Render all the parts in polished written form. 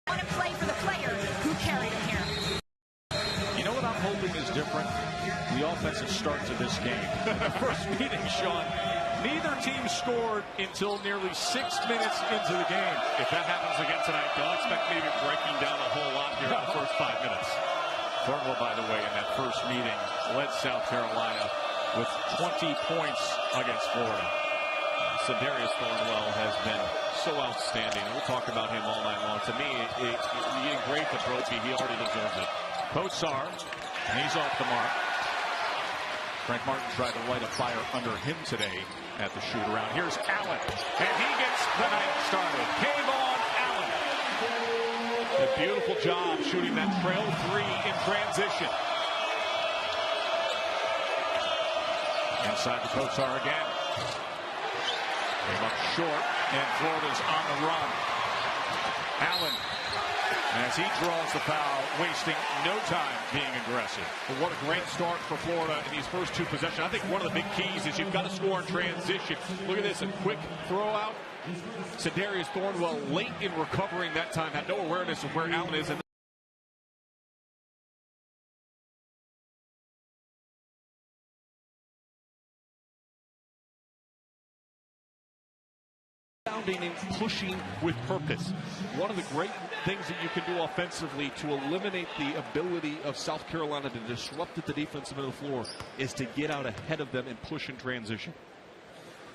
want to play for the player who carried him here. You know what I'm hoping is different? The offensive start to this game. The first meeting, Sean, neither team scored until nearly 6 minutes into the game. If that happens again tonight, don't expect me to be breaking down a whole lot here in the first 5 minutes. Thornwell, by the way, in that first meeting, led South Carolina with 20 points against Florida. Sedarius Thornwell has been so outstanding. We'll talk about him all night long. To me, he engraved the trophy. He already deserves it. Kotsar, he's off the mark. Frank Martin tried to light a fire under him today at the shoot-around. Here's Allen, and he gets the night started. Kayvon Allen. A beautiful job shooting that trail three in transition. Inside the Kotsar again. Came up short, and Florida's on the run. Allen, as he draws the foul, wasting no time being aggressive. But what a great start for Florida in these first two possessions. I think one of the big keys is you've got to score in transition. Look at this, a quick throw out. Sedarius Thornwell late in recovering that time, had no awareness of where Allen is. And pushing with purpose. One of the great things that you can do offensively to eliminate the ability of South Carolina to disrupt at the defensive end of the floor is to get out ahead of them and push in transition.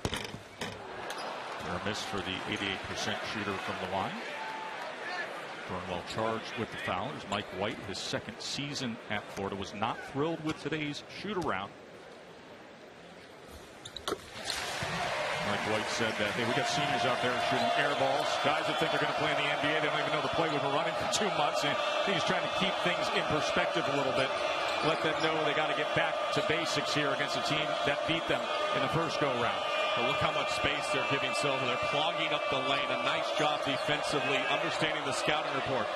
A miss for the 88% shooter from the line. Thornwell charged with the foul. There's Mike White, his second season at Florida, was not thrilled with today's shoot-around. Mike White said that, hey, we got seniors out there shooting air balls. Guys that think they're going to play in the NBA, they don't even know the play we've been running for 2 months. And he's trying to keep things in perspective a little bit. Let them know they got to get back to basics here against a team that beat them in the first go-round. But look how much space they're giving Silva. They're clogging up the lane. A nice job defensively, understanding the scouting report.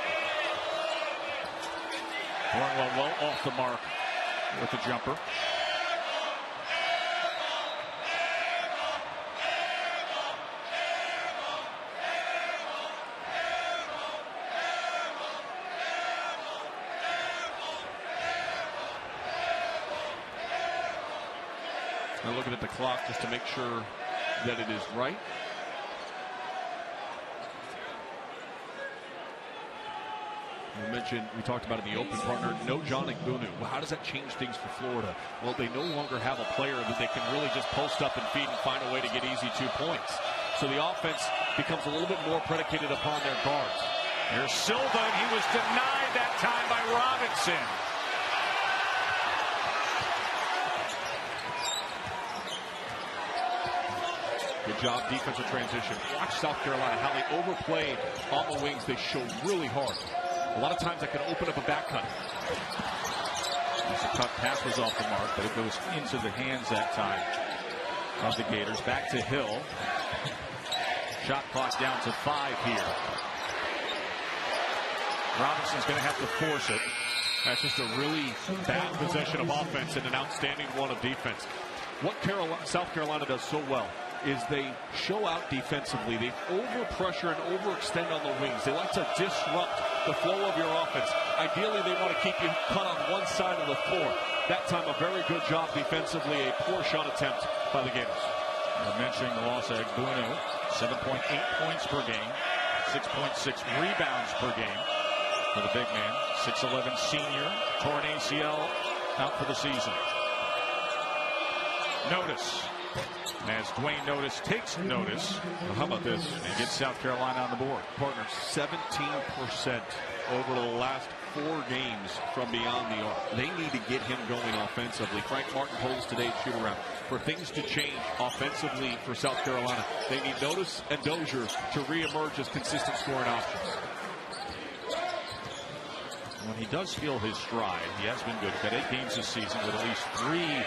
Thornwell well off the mark with the jumper. They're looking at the clock just to make sure that it is right. We talked about in the open partner, no John Igbunu. Well, how does that change things for Florida? Well, they no longer have a player that they can really just post up and feed and find a way to get easy 2 points. So the offense becomes a little bit more predicated upon their guards. Here's Silva, and he was denied that time by Robinson. Good job, defensive transition. Watch South Carolina, how they overplay on the wings. They show really hard. A lot of times that can open up a back cut. The cut pass was off the mark, but it goes into the hands that time of the Gators. Back to Hill. Shot clock down to 5 here. Robinson's going to have to force it. That's just a really bad possession of offense and an outstanding one of defense. What South Carolina does so well is they show out defensively. They overpressure and overextend on the wings. They like to disrupt the flow of your offense. Ideally, they want to keep you cut on one side of the floor. That time, a very good job defensively. A poor shot attempt by the Gators. Mentioning the loss of Igbunu, 7.8 points per game, 6.6 rebounds per game for the big man. 6'11" senior, torn ACL, out for the season. Notice. As Dwayne Notice takes notice, well, how about this? And gets South Carolina on the board. Partners, 17% over the last 4 games from beyond the arc. They need to get him going offensively. Frank Martin holds today's shoot-around. For things to change offensively for South Carolina, they need Notice and Dozier to reemerge as consistent scoring options. When he does feel his stride, he has been good. He's got 8 games this season with at least 3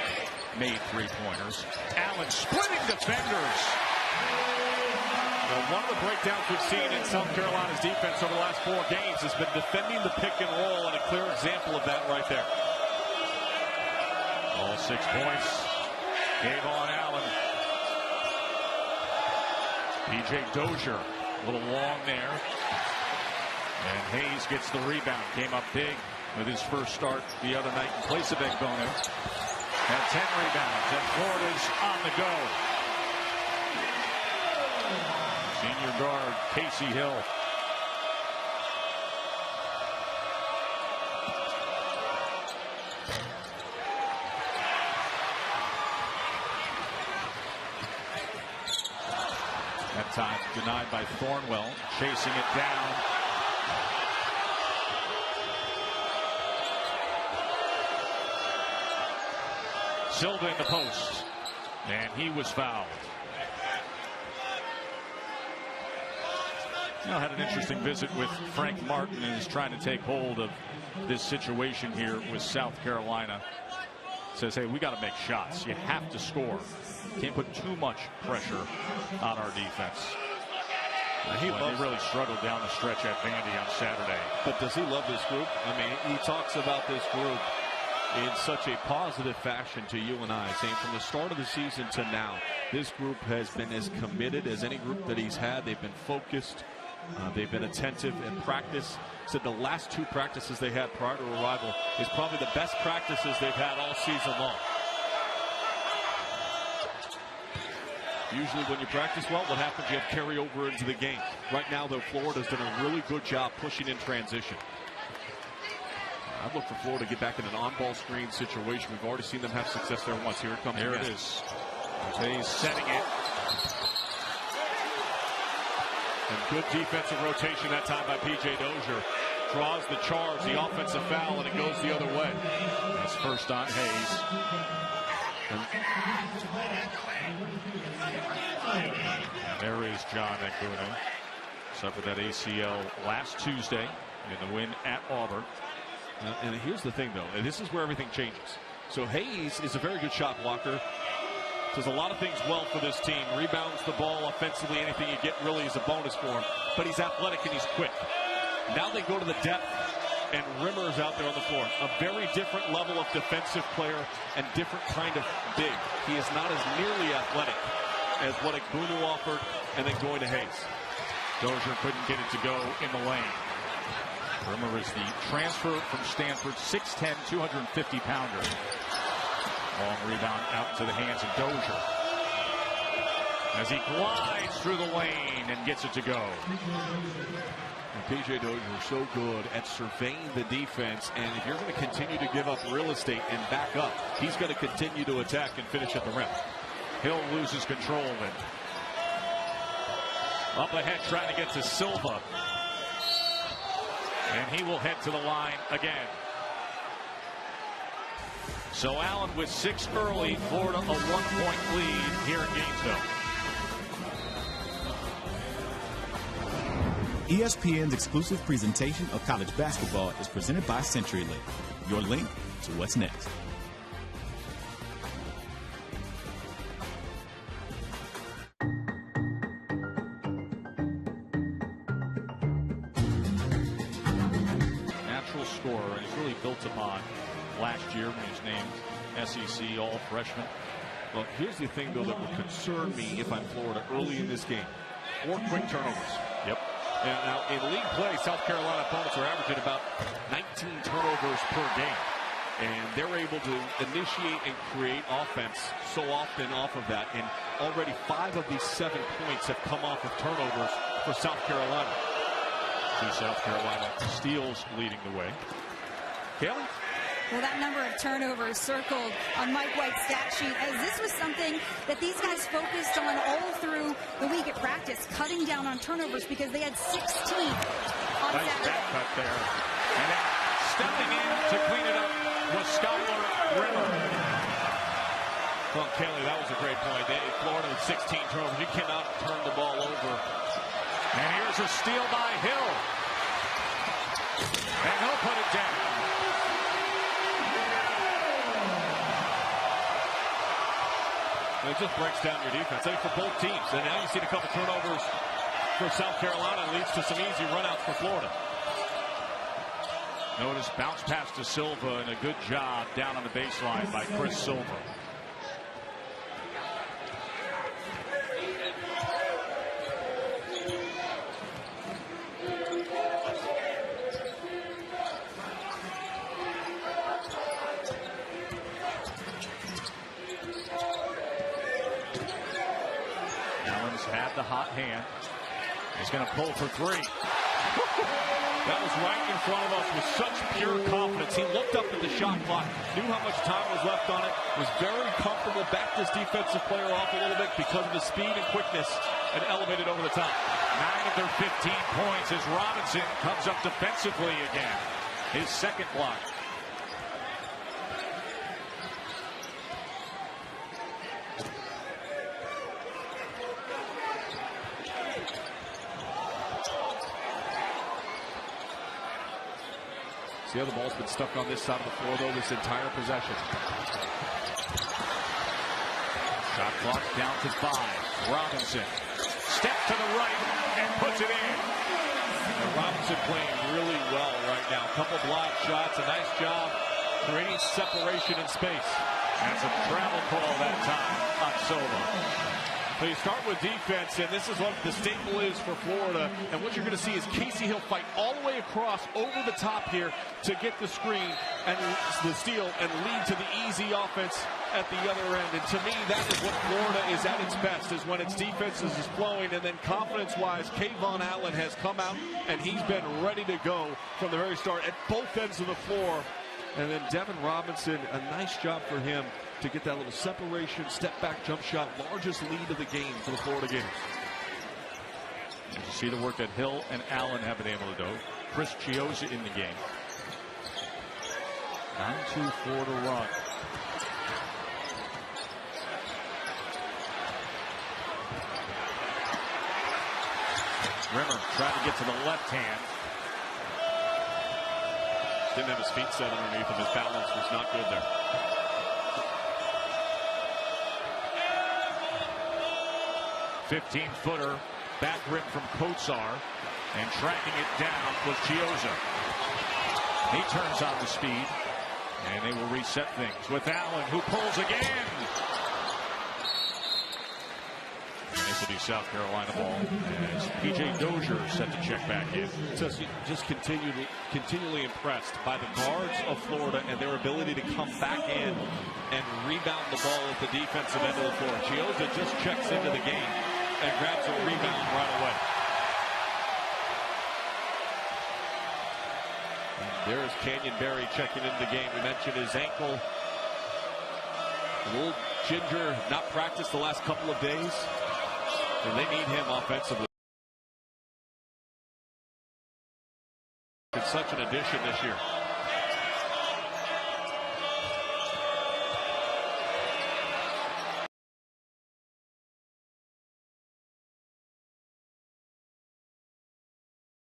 made 3-pointers. Allen splitting defenders. Well, one of the breakdowns we've seen in South Carolina's defense over the last 4 games has been defending the pick and roll, and a clear example of that right there. All 6 points. Kayvon Allen. P.J. Dozier, a little long there. And Hayes gets the rebound. Came up big with his first start the other night in place of Egbono. Had 10 rebounds, and Florida's on the go. Senior guard Casey Hill. That time denied by Thornwell, chasing it down. Silva in the post, and he was fouled. Now had an interesting visit with Frank Martin, and is trying to take hold of this situation here with South Carolina. Says, hey, we got to make shots. You have to score. Can't put too much pressure on our defense. He really struggled down the stretch at Vandy on Saturday. But does he love this group? I mean, he talks about this group in such a positive fashion to you and I, saying from the start of the season to now, this group has been as committed as any group that he's had. They've been focused. They've been attentive in practice. Said the last 2 practices they had prior to arrival is probably the best practices they've had all season long. Usually when you practice well, what happens? You have carryover into the game. Right now, though, Florida's done a really good job pushing in transition. I'd look for Florida to get back in an on-ball screen situation. We've already seen them have success there once. Here it comes. There it is. He's setting it. And good defensive rotation that time by P.J. Dozier. Draws the charge, the offensive foul, and it goes the other way. That's first on Hayes. And there is John Egbono. Suffered that ACL last Tuesday in the win at Auburn. And here's the thing, though. And this is where everything changes. So Hayes is a very good shot blocker. Does a lot of things well for this team. Rebounds the ball offensively. Anything you get really is a bonus for him. But he's athletic and he's quick. Now they go to the depth, and Rimmer is out there on the floor. A very different level of defensive player and different kind of big. He is not as nearly athletic as what Egbono offered, and then going to Hayes. Dozier couldn't get it to go in the lane. Rimmer is the transfer from Stanford, 6'10", 250-pounder. Long rebound out to the hands of Dozier as he glides through the lane and gets it to go. P.J. Dozier is so good at surveying the defense, and if you're going to continue to give up real estate and back up, he's going to continue to attack and finish at the rim. Hill loses control of it. Up ahead trying to get to Silva. And he will head to the line again. So Allen with 6 early, Florida a 1-point lead here in Gainesville. ESPN's exclusive presentation of college basketball is presented by CenturyLink, your link to what's next. Natural scorer, and he's really built upon last year when he was named SEC All-Freshman. Well, here's the thing, though, that would concern me if I'm Florida early in this game. 4 quick turnovers. Yep. And now, in league play, South Carolina opponents are averaging about 19 turnovers per game. And they're able to initiate and create offense so often off of that. And already 5 of these 7 points have come off of turnovers for South Carolina. 2 South Carolina steals leading the way. Kelly? Well, that number of turnovers circled on Mike White's stat sheet, as this was something that these guys focused on all through the week at practice, cutting down on turnovers because they had 16 on nice Saturday. back cut there. And then stepping in to clean it up was Skylar Rimmer. Well, Kelly, that was a great point. Florida with 16 turnovers. You cannot turn the ball over. And here's a steal by Hill. And he'll put it down. It just breaks down your defense. I think for both teams. And now you've seen a couple turnovers for South Carolina. It leads to some easy runouts for Florida. Notice bounce pass to Silva, and a good job down on the baseline by Chris Silva. hot hand. He's going to pull for three. That was right in front of us with such pure confidence. He looked up at the shot clock, knew how much time was left on it, was very comfortable, backed his defensive player off a little bit because of his speed and quickness, and elevated over the top. 9 of their 15 points as Robinson comes up defensively again. His second block. See how the ball's been stuck on this side of the floor, though, this entire possession. Shot clock down to 5. Robinson steps to the right and puts it in. And Robinson playing really well right now. A couple block shots, a nice job creating separation in space. That's a travel call that time on Solo. So you start with defense, and this is what the staple is for Florida. And what you're going to see is Casey Hill fight all the way across over the top here to get the screen and the steal and lead to the easy offense at the other end. And to me, that is what Florida is at its best, is when its defense is flowing. And then confidence-wise, Kayvon Allen has come out, and he's been ready to go from the very start at both ends of the floor. And then Devin Robinson, a nice job for him to get that little separation, step-back jump shot, largest lead of the game for the Florida Gators. You see the work that Hill and Allen have been able to do. Chris Chiozza in the game. 9-2-4 to run. Rimmer tried to get to the left hand. Didn't have his feet set underneath him. His balance was not good there. "15-footer back rim from Kotsar, and tracking it down was Chiozza. He turns on the speed, and they will reset things with Allen, who pulls again. This will be South Carolina ball as P.J. Dozier set to check back in. Just continually impressed by the guards of Florida and their ability to come back in and rebound the ball at the defensive end of the floor. Chiozza just checks into the game and grabs a rebound right away. And there is Canyon Berry checking into the game. We mentioned his ankle. A little ginger, not practiced the last couple of days. And they need him offensively. It's such an addition this year.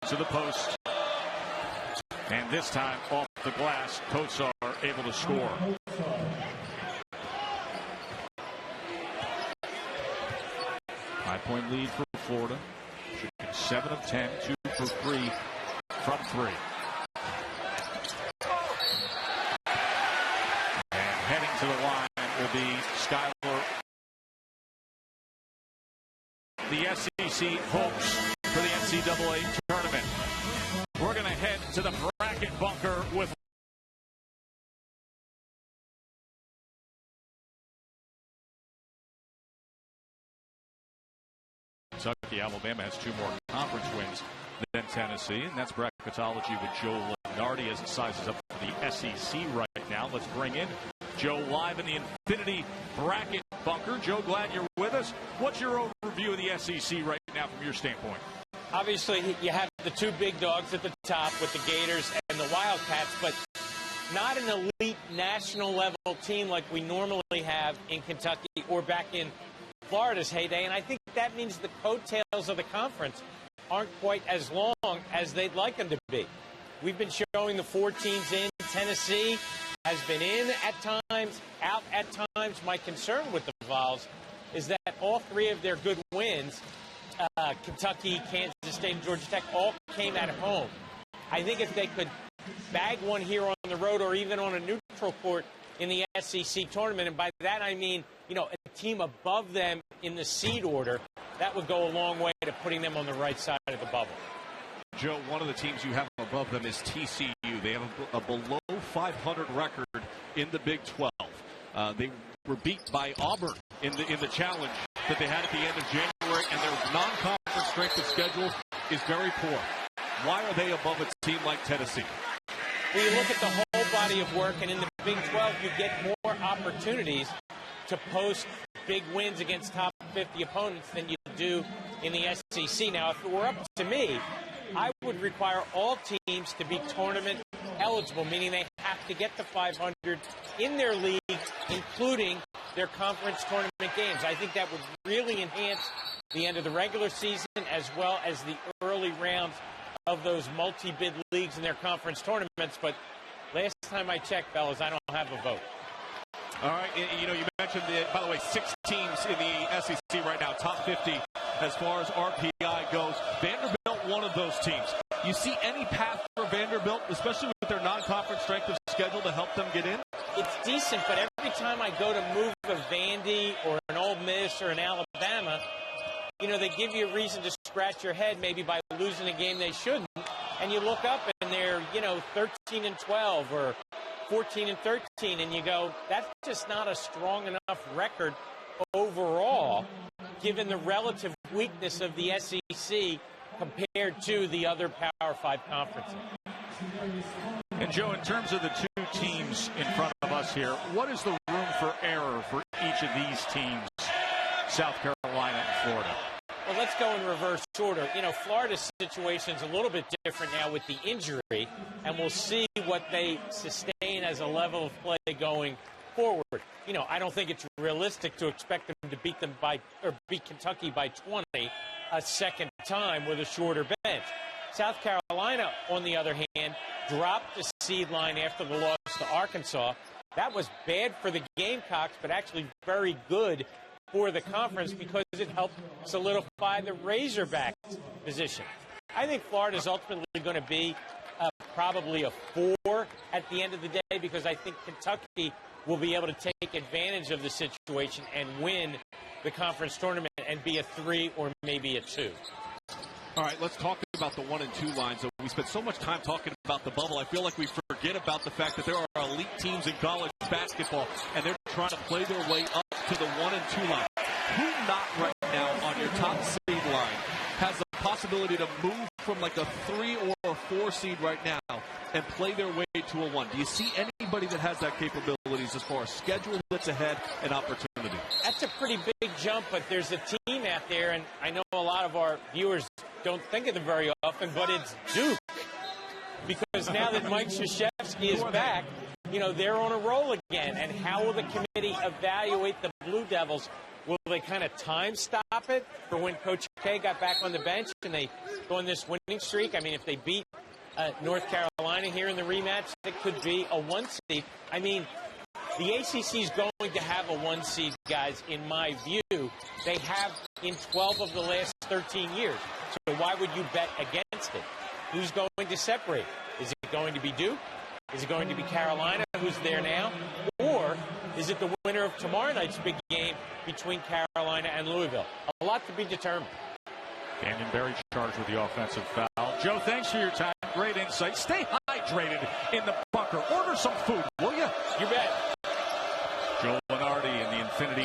To the post. And this time off the glass, Kotsar able to score. Five-point lead for Florida. Should be 7 of 10, 2 for 3 from 3. And heading to the line will be Skylar. The SEC hopes for the NCAA tournament. We're going to head to the bracket bunker with Kentucky. Alabama has 2 more conference wins than Tennessee, and that's bracketology with Joe Lunardi as it sizes up for the SEC right now. Let's bring in Joe live in the Infinity Bracket Bunker. Joe, glad you're with us. What's your overview of the SEC right now from your standpoint? Obviously, you have the 2 big dogs at the top with the Gators and the Wildcats, but not an elite national level team like we normally have in Kentucky or back in Florida's heyday. And I think that means the coattails of the conference aren't quite as long as they'd like them to be. We've been showing the 4 teams in. Tennessee has been in at times, out at times. My concern with the Vols is that all 3 of their good wins, Kentucky, Kansas State, and Georgia Tech, all came at home. I think if they could bag one here on the road or even on a neutral court in the SEC tournament, and by that I mean, a team above them in the seed order, that would go a long way to putting them on the right side of the bubble. Joe, one of the teams you have above them is TCU. They have a below 500 record in the Big 12. They were beat by Auburn in the challenge that they had at the end of January, and their non-conference strength of schedule is very poor. Why are they above a team like Tennessee? Well, you look at the whole body of work, and in the Big 12, you get more opportunities to post big wins against top 50 opponents than you do in the SEC. Now, if it were up to me, I would require all teams to be tournament eligible, meaning they have to get to 500 in their league, including their conference tournament games. I think that would really enhance the end of the regular season as well as the early rounds of those multi-bid leagues in their conference tournaments. But last time I checked, fellas, I don't have a vote. All right, you know, you mentioned, by the way, 6 teams in the SEC right now, top 50 as far as RPI goes. Vanderbilt, one of those teams. You see any path for Vanderbilt, especially with their non-conference strength of schedule, to help them get in? It's decent, but every time I go to move a Vandy or an Ole Miss or an Alabama, you know, they give you a reason to scratch your head maybe by losing a game they shouldn't. And you look up and they're, you know, 13-12 or 14-13, and you go, that's just not a strong enough record overall, given the relative weakness of the SEC compared to the other Power 5 conferences. And, Joe, in terms of the two teams in front of us here, what is the room for error for each of these teams, South Carolina and Florida? Well, let's go in reverse order. You know, Florida's situation is a little bit different now with the injury, and we'll see what they sustain as a level of play going forward. You know, I don't think it's realistic to expect them to beat Kentucky by 20 a second time with a shorter bench. South Carolina, on the other hand, dropped the seed line after the loss to Arkansas. That was bad for the Gamecocks, but actually very good for the conference because it helped solidify the Razorbacks position. I think Florida is ultimately going to be probably a 4 at the end of the day because I think Kentucky will be able to take advantage of the situation and win the conference tournament and be a 3 or maybe a 2. All right, let's talk about the 1 and 2 lines. So we spent so much time talking about the bubble. I feel like we forget about the fact that there are elite teams in college basketball, and they're trying to play their way up to the 1 and 2 line. Who not right now on your top seed line has the possibility to move from like a 3 or a 4 seed right now and play their way to a 1? Do you see anybody that has that capabilities as far as schedule that's ahead and opportunity? That's a pretty big jump, but there's a team out there, and I know a lot of our viewers don't think of them very often, but it's Duke. Because now that Mike Krzyzewski is back, you know, they're on a roll again. And how will the committee evaluate the Blue Devils? Will they kind of time stop it for when Coach K got back on the bench and they go on this winning streak? I mean, if they beat North Carolina here in the rematch, it could be a 1 seed. I mean, the ACC is going to have a 1 seed, guys, in my view. They have in 12 of the last 13 years. So why would you bet against it? Who's going to separate? Is it going to be Duke? Is it going to be Carolina, who's there now? Or is it the winner of tomorrow night's big game between Carolina and Louisville? A lot to be determined. Canyon Berry charged with the offensive foul. Joe, thanks for your time. Great insight. Stay hydrated in the bunker. Order some food, will you? You bet. Joe Lunardi in the Infinity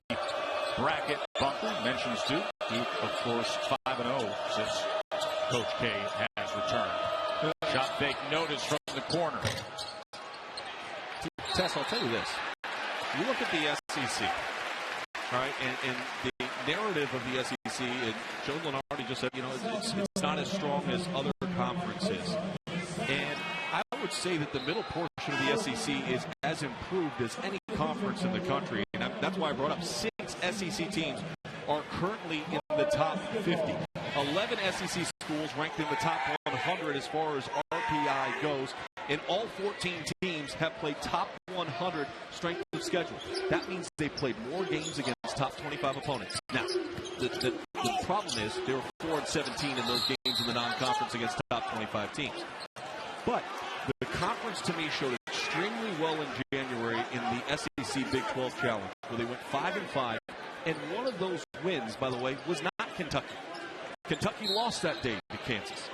Bracket bunker mentions Duke. Duke, of course, 5-0 since Coach K has returned. Shot fake notice from the corner. Tess, I'll tell you this. You look at the SEC, right, and the narrative of the SEC, and Joe Lunardi just said, you know, it's not as strong as other conferences. And I would say that the middle portion of the SEC is as improved as any conference in the country. And that's why I brought up 6 SEC teams are currently in the top 50. 11 SEC schools ranked in the top 100 as far as RPI goes. And all 14 teams have played top 100 strength of schedule. That means they played more games against top 25 opponents. Now, the problem is they were 4-17 in those games in the non-conference against top 25 teams. But the conference, to me, showed extremely well in January in the SEC Big 12 Challenge, where they went 5-5. And one of those wins, by the way, was not Kentucky. Kentucky lost that day to Kansas.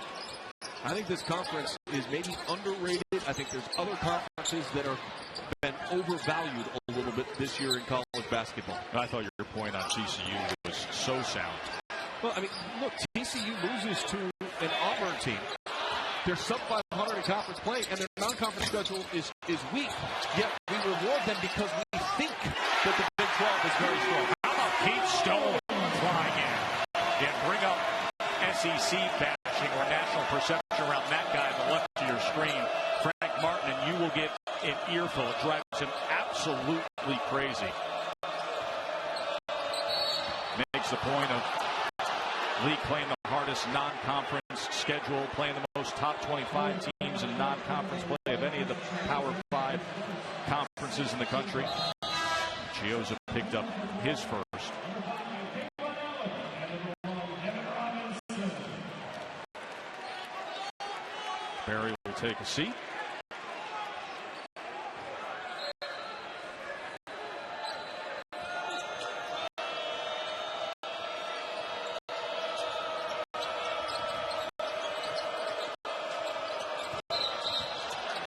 I think this conference is maybe underrated. I think there's other conferences that are been overvalued a little bit this year in college basketball. I thought your point on TCU was so sound. Well, I mean, look, TCU loses to an Auburn team. They're sub 500 in conference play, and their non-conference schedule is weak. Yet we reward them because we think that the Big 12 is very strong. How about Keith Stone flying in? Yeah, bring up SEC bashing or national perception around that guy on the left of your screen, Frank Martin, and you will get an earful. It drives him absolutely crazy. Makes the point of League playing the hardest non-conference schedule, playing the most top 25 teams in non-conference play of any of the Power 5 conferences in the country. Chiozza picked up his first. Barry will take a seat.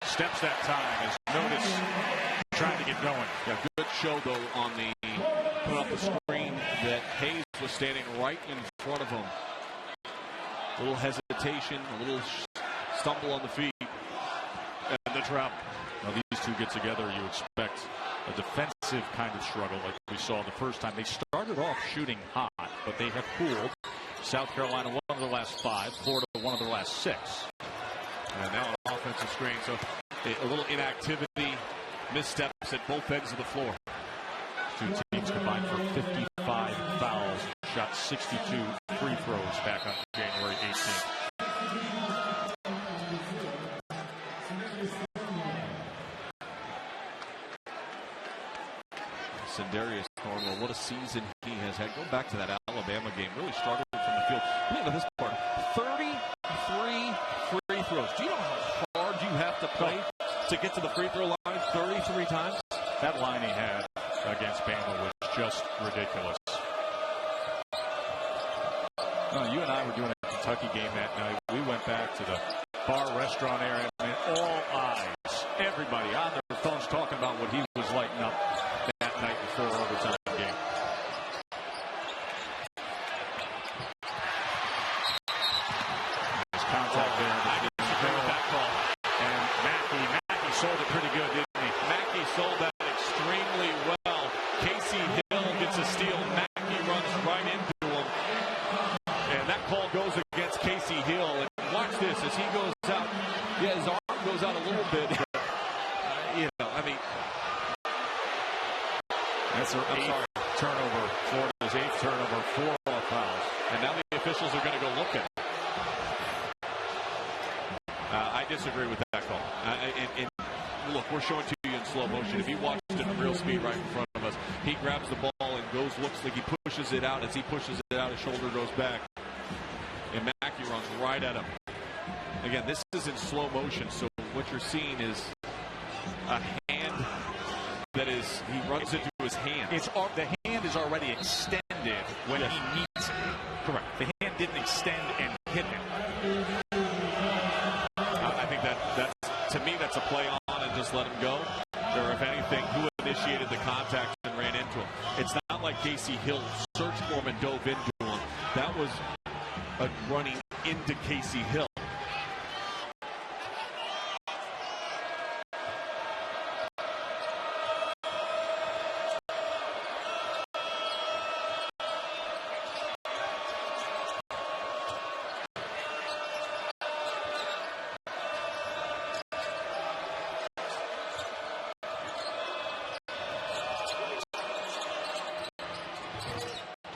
Steps that time as Notice trying to get going. Yeah, good show, though, on the put up the screen that Hayes was standing right in front of him. A little hesitation, a little stumble on the feet, and the travel. Now these two get together, you expect a defensive kind of struggle like we saw the first time. They started off shooting hot, but they have cooled. South Carolina, one of the last 5. Florida, one of the last 6. And now an offensive screen, so a little inactivity, missteps at both ends of the floor. Two teams combined for 55 fouls, shot 62 free throws back on January 18th. Sindarius Thornwell, what a season he has had. Go back to that Alabama game, really struggled from the field. Look at this part, 33 free throws. Do you know how hard you have to play to get to the free throw line 33 times? That line he had against Bama was just ridiculous. You and I were doing a Kentucky game that night. We went back to the bar restaurant area, and all eyes, everybody on their phones talking about what he was lighting up that night before overtime game. There's contact there. I disagree with that call. And Mackey sold it pretty good, didn't he? Mackey sold that extremely well. Casey Hill gets a steal. Mackey runs right into him. And that call goes against Casey Hill. And watch this as he goes out. Yeah, his arm goes out a little bit. But, I mean. That's their 8th turnover. Florida's 8th turnover, 4 more fouls. And now the officials are going to go look at it. I disagree with that call. And look, we're showing to you in slow motion. If you watched it in real speed right in front of us, he grabs the ball and looks like he pushes it out. As he pushes it out, his shoulder goes back. And Mackey runs right at him. Again, this is in slow motion, so what you're seeing is a hand that is, he runs into his hand. The hand is already extended when he meets it. Correct. The hand didn't extend and hit him. I think that's, to me, that's a play on and just let him go. Or if anything, who initiated the contact and ran into him. It's not like Casey Hill searched for him and dove into him. That was a running into Casey Hill.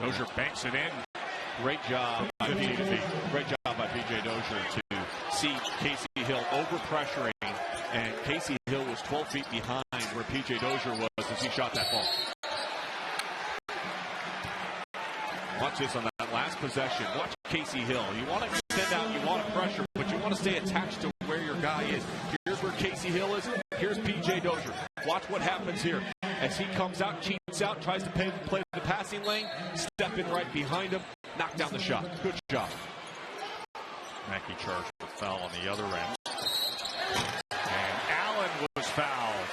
Dozier banks it in. Great job by PJ Dozier to see Casey Hill over pressuring, and Casey Hill was 12 feet behind where PJ Dozier was as he shot that ball. Watch this on that last possession. Watch Casey Hill. You want to extend out, you want to pressure, but you want to stay attached to where your guy is. Here's where Casey Hill is. Here's PJ Dozier. Watch what happens here. As he comes out, cheats out, tries to play the passing lane, step in right behind him, knock down the shot. Good job. Mackey charged with foul on the other end. And Allen was fouled.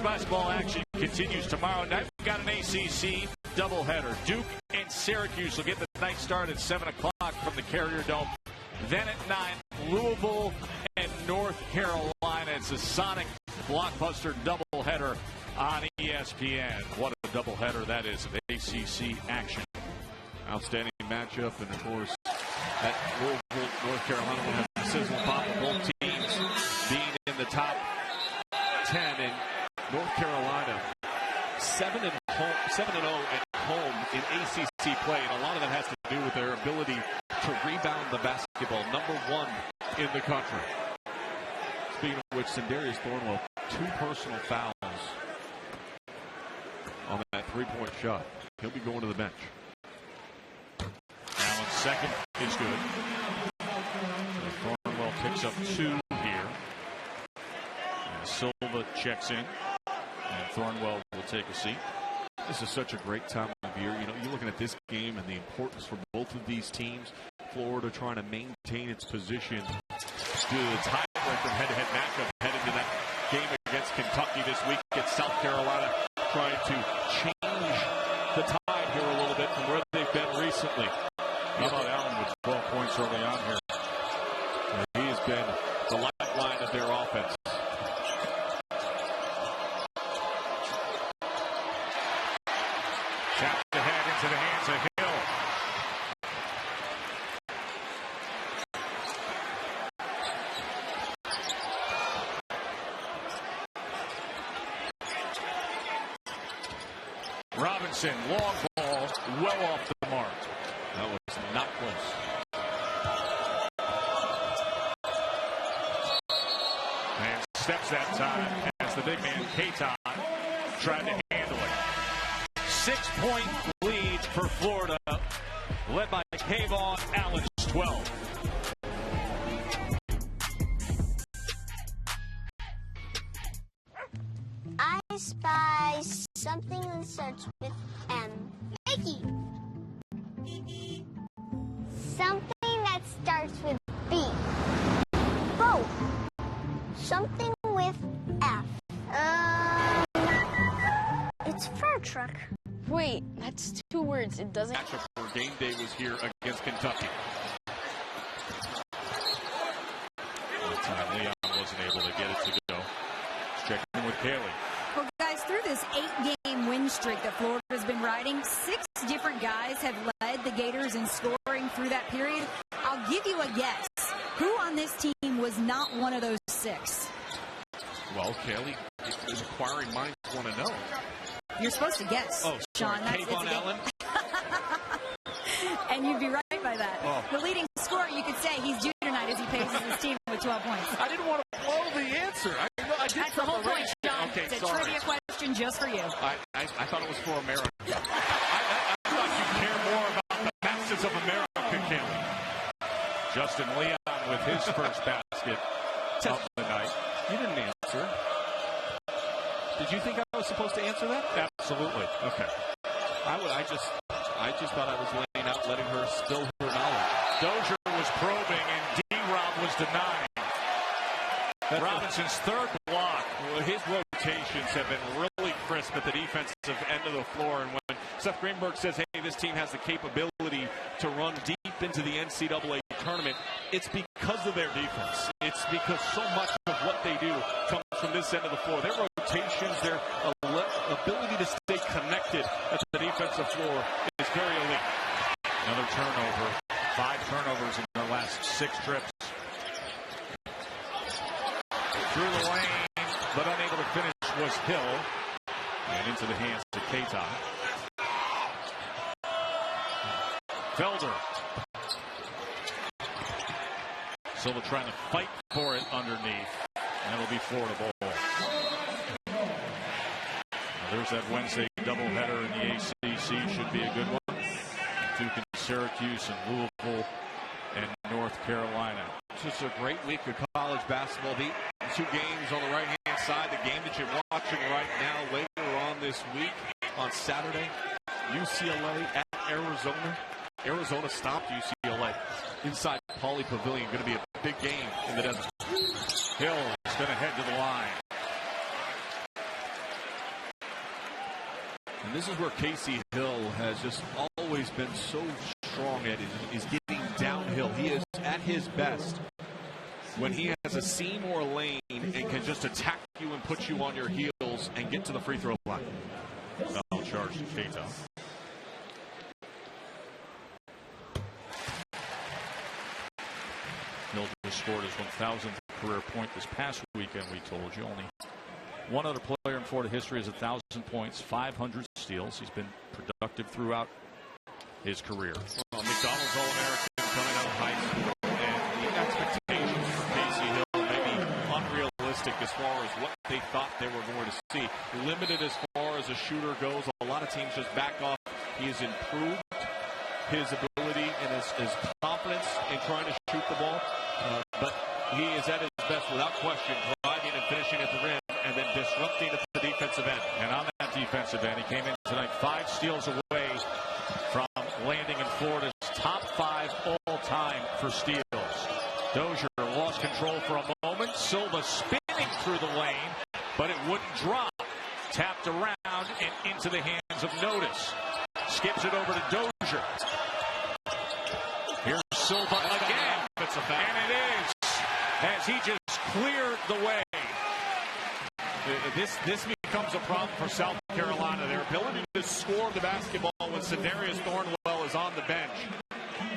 basketball action continues tomorrow night. We've got an ACC doubleheader. Duke and Syracuse will get the night start at 7 o'clock from the Carrier Dome. Then at 9, Louisville and North Carolina. It's a Sonic blockbuster doubleheader on ESPN. What a doubleheader that is of ACC action. Outstanding matchup, and of course, that Louisville, North Carolina will have the sizzle pop of both teams being in the top 10, and North Carolina 7-0 at home in ACC play, and a lot of that has to do with their ability to rebound the basketball, number 1 in the country. Speaking of which, Sindarius Thornwell, 2 personal fouls on that three-point shot. He'll be going to the bench. Allen's second is good. So Thornwell picks up 2 here. And Silva checks in. And Thornwell will take a seat. This is such a great time of year. You know, you're looking at this game and the importance for both of these teams. Florida trying to maintain its position. Good tiebreaker head-to-head matchup headed to that game against Kentucky this week. It's South Carolina trying to change the tide here a little bit from where they've been recently. How about Allen with 12 points early on here? He has been the lifeline of their offense. Taps ahead into the hands of Hill. Robinson, long ball, well off the mark. That was not close. And steps that time as the big man, Keita, tried to handle it. 6-point lead for Florida, led by Kayvon Allen's 12. I spy something that starts with M. Mickey. Something that starts with B. Boat. Something with F. It's fur truck. Wait, that's 2 words. It doesn't. Matchup for game day was here against Kentucky. That time Leon wasn't able to get it to go. Checking in with Kaylee. Well, guys, through this 8-game win streak that Florida's been riding, 6 different guys have led the Gators in scoring through that period. I'll give you a guess. Who on this team was not one of those 6? Well, Kaylee, is acquiring minds want to know. You're supposed to guess, Oh, Sean. sorry, Kayvon Allen. And you'd be right by that. Oh. The leading scorer, you could say he's due tonight as he paces his team with 12 points. I didn't want to blow the answer. I did. That's the whole point, Sean. Okay, it's a sorry. trivia question just for you. I thought it was for America. I thought you care more about the masses of America, Kaylee. Justin Leon with his first basket of the night. You didn't answer. Did you think I was supposed to answer that? Absolutely. Okay. I just thought I was laying out, letting her spill her knowledge. Dozier was probing and D-Rob was denying. Robinson's third block. Well, his rotations have been really crisp at the defensive end of the floor. And when Seth Greenberg says, hey, this team has the capability to run deep into the NCAA tournament, it's because of their defense. It's because so much of what they do comes from this end of the floor. Their rotations, their ability to stay connected at the defensive floor is very elite. Another turnover. 5 turnovers in their last 6 trips. Through the lane, but unable to finish was Hill. And into the hands of Keita. Felder. Silva trying to fight for it underneath. And it'll be Florida ball. Now there's that Wednesday doubleheader in the ACC. Should be a good one. Duke and Syracuse and Louisville and North Carolina. It's just a great week of college basketball. The 2 games on the right-hand side. The game that you're watching right now later on this week on Saturday. UCLA at Arizona. Arizona stopped UCLA inside Pauley Pavilion. Going to be a big game in the desert. Hill is going to head to the line. And this is where Casey Hill has just always been so strong at it, is getting downhill. He is at his best when he has a seam or a lane and can just attack you and put you on your heels and get to the free throw line. Foul charge to Cato. Hill just scored his 1,000th career point this past weekend, we told you. Only one other player in Florida history has 1,000 points, 500 steals. He's been productive throughout his career. Well, McDonald's All-American coming out of high school, and the expectations for Casey Hill may be unrealistic as far as what they thought they were going to see. Limited as far as a shooter goes. A lot of teams just back off. He has improved his ability and his confidence in trying to shoot the ball, but he is at his best without question, driving and finishing at the rim and then disrupting at the defensive end. And on that defensive end, he came in tonight 5 steals away from landing in Florida's top 5 all-time for steals. Dozier lost control for a moment. Silva spinning through the lane, but it wouldn't drop. Tapped around and into the hands of Notice. Skips it over to Dozier. Here's Silva again. And it is, as he just cleared the way. This becomes a problem for South Carolina. Their ability to score the basketball when Sedarius Thornwell is on the bench.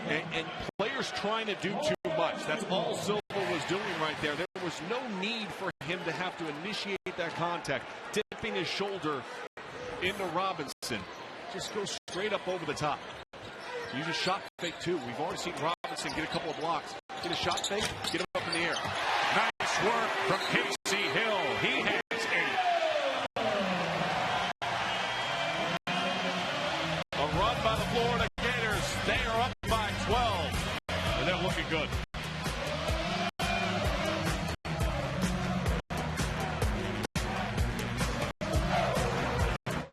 And players trying to do too much. That's all Silva was doing right there. There was no need for him to have to initiate that contact. Dipping his shoulder into Robinson. Just go straight up over the top. Use a shot fake too. We've already seen Robinson get a couple of blocks. Get a shot fake, get him up in the air. Nice work from Casey Hill. He has 8. A run by the Florida Gators. They are up by 12. And they're looking good.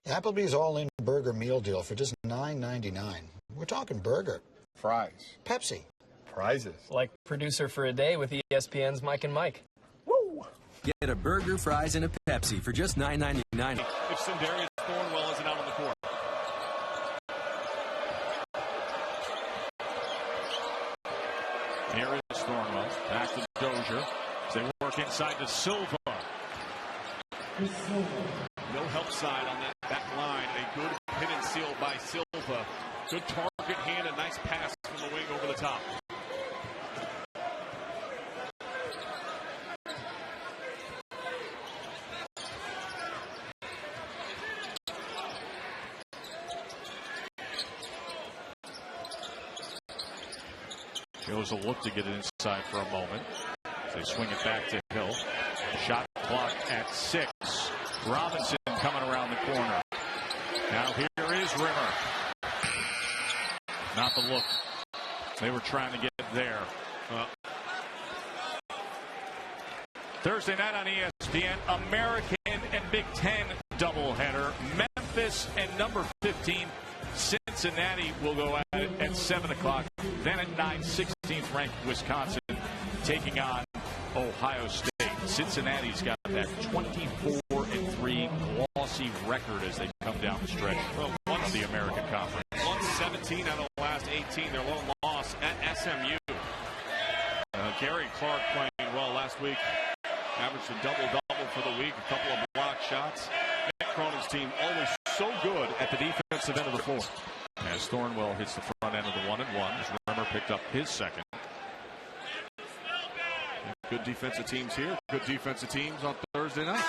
Applebee's all-in burger meal deal for just $9.99. We're talking burger. Fries. Pepsi. Prizes. Like producer for a day with ESPN's Mike and Mike. Woo! Get a burger, fries, and a Pepsi for just $9.99. If Sedarius Thornwell isn't out on the court. Here is Thornwell. Back to Dozier. As they work inside to Silva. No help side on that back line. A good hit and seal by Silva. Good target hand, a nice pass from the wing over the top. Shows a look to get it inside for a moment. They swing it back to Hill. Shot clock at 6. Robinson coming around the corner. Now here is Rimmer. Not the look they were trying to get there. Thursday night on ESPN, American and Big Ten doubleheader. Memphis and number 15, Cincinnati will go at it at 7 o'clock. Then at 9, 16th ranked Wisconsin taking on Ohio State. Cincinnati's got that 24-3 lossy record as they come down the stretch of the American Conference. 117 out of the last 18. Their lone loss at SMU. Gary Clark playing well last week. Averaged a double-double for the week. A couple of block shots. Mick Cronin's team always so good at the defensive end of the floor. As Thornwell hits the front end of the 1-and-1, as Rimmer picked up his second. Good defensive teams here. Good defensive teams on Thursday night.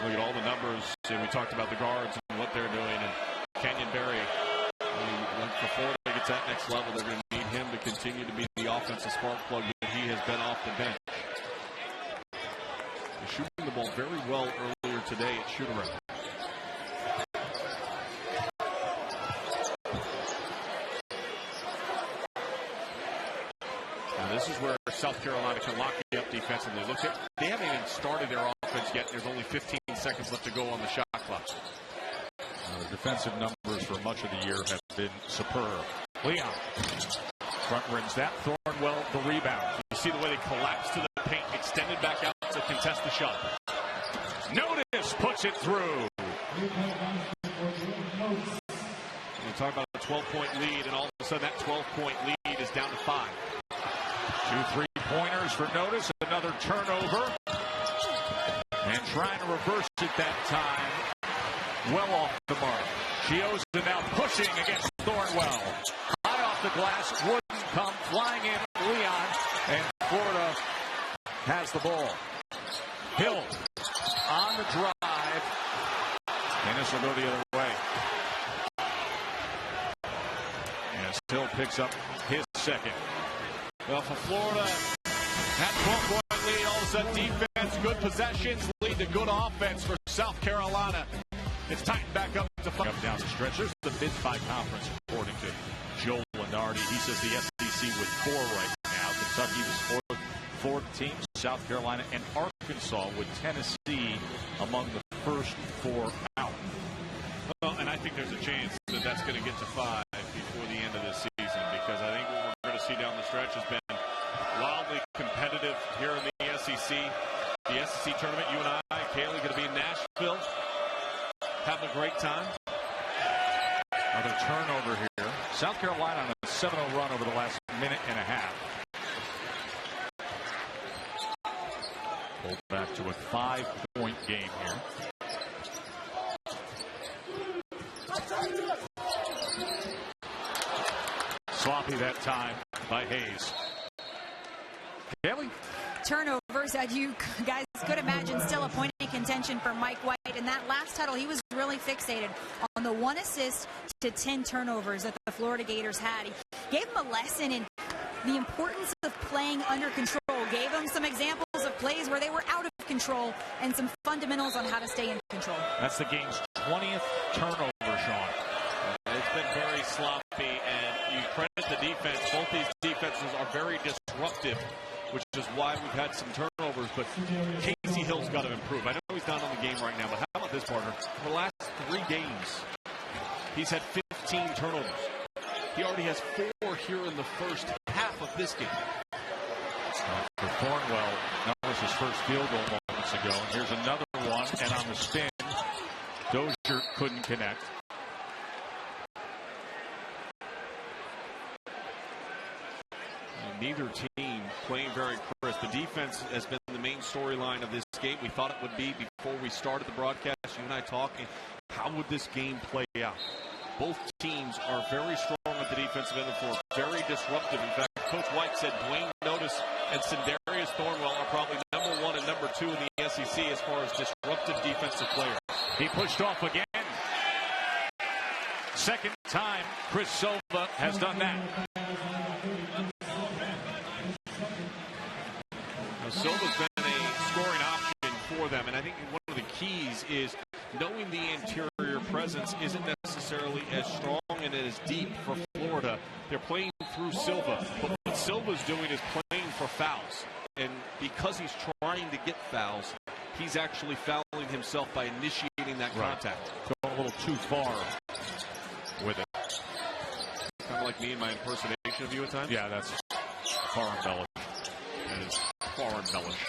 Look at all the numbers. And we talked about the guards and what they're doing. And Kenyon Berry, for Florida to get to that next level, they're going to need him to continue to be the offensive spark plug that he has been off the bench. They're shooting the ball very well earlier today at shoot-around. Now this is where South Carolina can lock you up defensively. Look, they haven't even started their offense yet. There's only 15 seconds left to go on the shot clock. The defensive numbers for much of the year have been superb. Leon Front rims that. Thornwell the rebound. You see the way they collapse to the paint, extended back out to contest the shot. Notice puts it through. We're talking about a 12-point lead, and all of a sudden that 12-point lead is down to 5. 2 3-pointers for Notice. Another turnover. And trying to reverse it that time. Well off the mark. Chiozza now pushing against Thornwell. High off the glass. Wouldn't come. Flying in Leon. And Florida has the ball. Hill on the drive. And this will go the other way. As Hill picks up his second. Well, for Florida, that 12-point lead, all of a sudden defense, good possessions, lead to good offense for South Carolina. It's tightened back up to 5. Up down the stretch. There's the Mid-5 conference, according to Joe Lunardi. He says the SEC with 4 right now. Kentucky was fourth team. South Carolina and Arkansas with Tennessee among the first 4 out. Well, and I think there's a chance that that's going to get to 5 before the end of this season, because I think what we're going to see down the stretch has been wildly competitive here in the SEC. The SEC tournament, you and I, Kaylee, going to be in Nashville, having a great time. Another turnover here. South Carolina on a 7-0 run over the last minute and a half. Pulled back to a 5-point game here. Sloppy that time by Hayes. Kelly? Turnovers, as you guys could imagine, still a point of contention for Mike White. In that last huddle, he was really fixated on the 1 assist to 10 turnovers that the Florida Gators had. He gave them a lesson in the importance of playing under control, gave them some examples of plays where they were out of control, and some fundamentals on how to stay in control. That's the game's 20th turnover, Sean. It's been very sloppy, and you credit the defense. Both these defenses are very disruptive, which is why we've had some turnovers. But Casey Hill's got to improve. I know he's not on the game right now, but how about this, partner? For the last 3 games, he's had 15 turnovers. He already has 4 here in the first half of this game. For Thornwell, that was his first field goal moments ago. And here's another one, and on the spin, Dozier couldn't connect. And neither team playing very crisp. The defense has been the main storyline of this game. We thought it would be before we started the broadcast. You and I talking, how would this game play out? Both teams are very strong at the defensive end of the floor, very disruptive. In fact, Coach White said Dwayne Notice and Sindarius Thornwell are probably number 1 and number 2 in the SEC as far as disruptive defensive players. He pushed off again. Second time Chris Silva has done that. Now, Silva's been a scoring option for them, and I think one of the keys is knowing the interior presence isn't necessarily as strong and as deep for Florida. They're playing through Silva, but what Silva's doing is playing for fouls. And because he's trying to get fouls, he's actually fouling himself by initiating that contact. Going a little too far with it. Kind of like me and my impersonation of you at times? Yeah, that's far embellished. That is far embellished.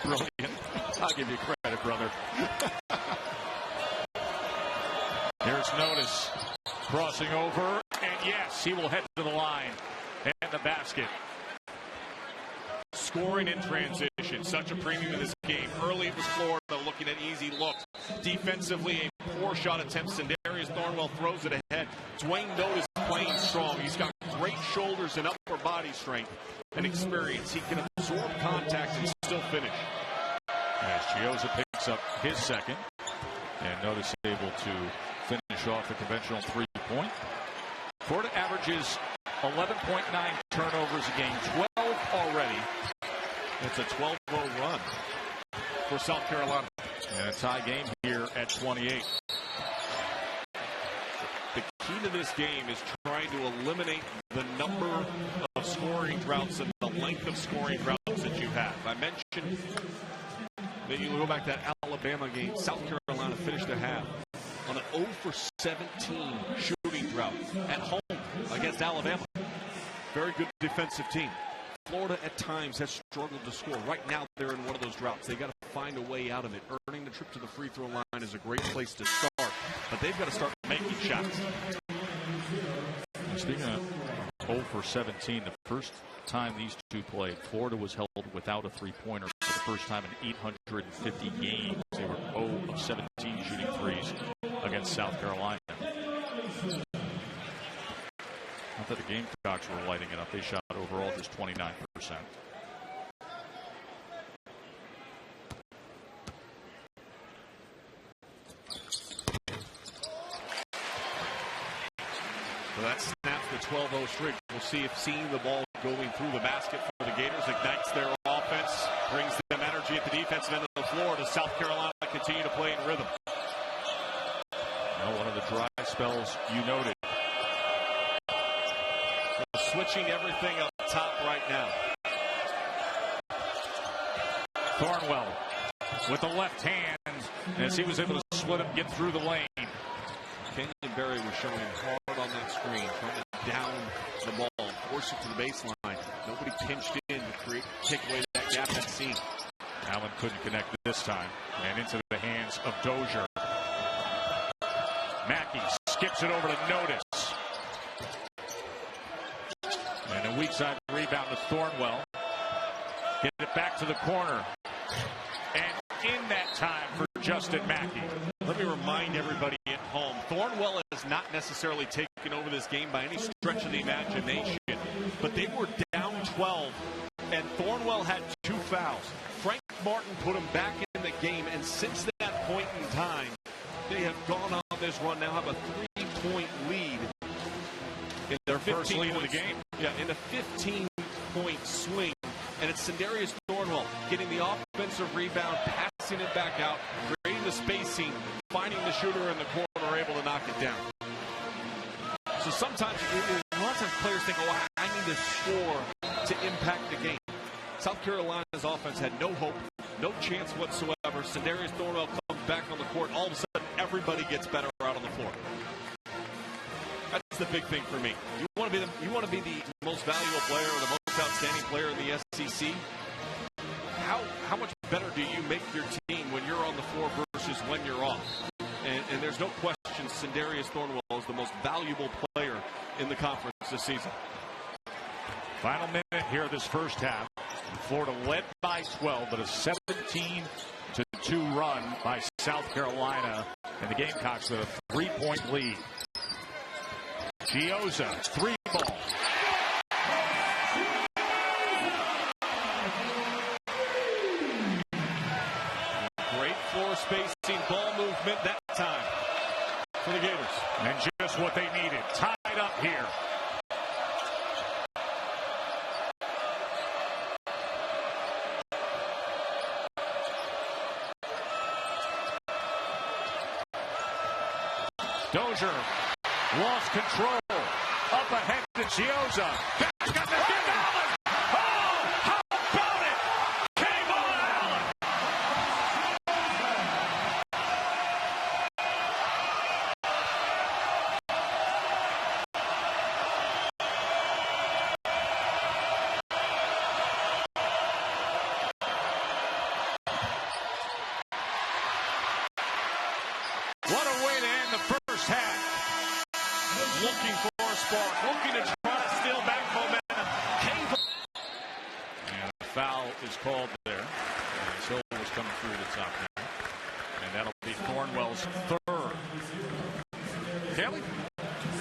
Brilliant. I'll give you credit, brother. Here's Notice crossing over, and yes, he will head to the line and the basket. Scoring in transition, such a premium in this game. Early it was Florida looking at easy looks. Defensively, a poor shot attempt. Sindarius Thornwell throws it ahead. Dwayne Notice playing strong. He's got great shoulders and upper body strength and experience. He can absorb contact and still finish. As Chiozza picks up his second, and Notice able to finish off the conventional 3-point. Florida averages 11.9 turnovers a game, 12 already. It's a 12-0 run for South Carolina. And a tie game here at 28. The key to this game is trying to eliminate the number of scoring droughts and the length of scoring droughts that you have. I mentioned that you go back to that Alabama game. South Carolina finished the half on an 0 for 17 shooting drought at home against Alabama. very good defensive team. Florida at times has struggled to score. Right now they're in one of those droughts. They've got to find a way out of it. Earning the trip to the free throw line is a great place to start, but they've got to start making shots. Speaking of 0 for 17, the first time these two played, Florida was held without a three-pointer for the first time in 850 games. They were 0 of 17 shooting threes against South Carolina. Not that the Gamecocks were lighting it up. They shot overall just 29%. So that snaps the 12-0 streak. We'll see if seeing the ball going through the basket for the Gators ignites their offense, brings them energy at the defensive end of the floor. Does South Carolina continue to play in rhythm? Now one of the dry spells you noted. Switching everything up top right now. Thornwell with the left hand as he was able to split him, get through the lane. Kenyon Berry was showing hard on that screen, trying to down the ball, force it to the baseline. Nobody pinched in to take away that gap at seam. Allen couldn't connect this time, and into the hands of Dozier. Mackey skips it over to Notice. And a weak side rebound to Thornwell. Get it back to the corner. And in that time for Justin Mackey. Let me remind everybody at home, Thornwell has not necessarily taken over this game by any stretch of the imagination, but they were down 12, and Thornwell had 2 fouls. Frank Martin put him back in the game, and since that point in time, they have gone on this run, now have a 3-point lead. In their first lead of the game. Yeah, in a 15-point swing. And it's Sindarius Thornwell getting the offensive rebound, passing it back out, creating the spacing, finding the shooter in the corner, able to knock it down. So sometimes, a lot of times players think, oh, I need to score to impact the game. South Carolina's offense had no hope, no chance whatsoever. Sindarius Thornwell comes back on the court. All of a sudden, everybody gets better out on the floor. That's the big thing for me. You want to be the most valuable player or the most outstanding player in the SEC. How much better do you make your team when you're on the floor versus when you're off? And there's no question Sindarius Thornwell is the most valuable player in the conference this season. Final minute here of this first half. Florida led by 12, but a 17-2 run by South Carolina, and the Gamecocks with a 3-point lead. Gioza, 3-ball. Great floor spacing, ball movement that time for the Gators. And just what they needed. Tied up here. Dozier lost control. Up ahead to Gioza. Back on the give Allen. Oh, how about it? Came on Allen. What a way to end the first half. Looking for a spark, looking to try to steal back momentum. And a foul is called there. And Hill was coming through the top now. And that'll be Thornwell's third. Kelly?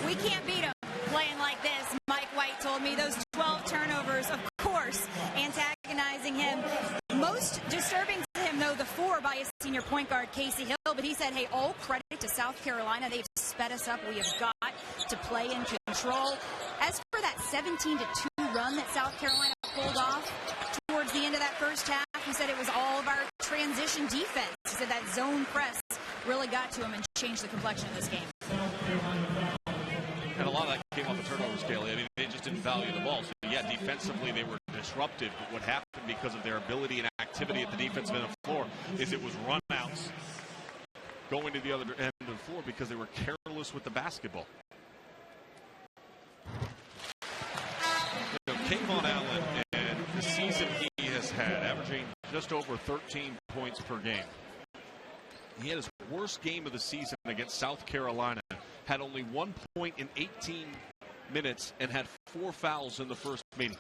We can't beat them playing like this. Mike White told me those 12 turnovers, of course, antagonizing him. Most disturbing to him, though, the 4 by his senior point guard, Casey Hill. But he said, hey, all credit to South Carolina. They've sped us up. We have got to play in control. As for that 17-2 run that South Carolina pulled off towards the end of that first half, he said it was all of our transition defense. He said that zone press really got to him and changed the complexion of this game. And a lot of that came off the turnover scale. I mean, they just didn't value the ball. So, yeah, defensively they were disrupted. But what happened because of their ability and activity at the defensive end of the floor is it was run-outs going to the other end of the floor because they were careless with the basketball. Kayvon Allen and the season he has had, averaging just over 13 points per game. He had his worst game of the season against South Carolina, had only 1 point in 18 minutes, and had 4 fouls in the first meeting.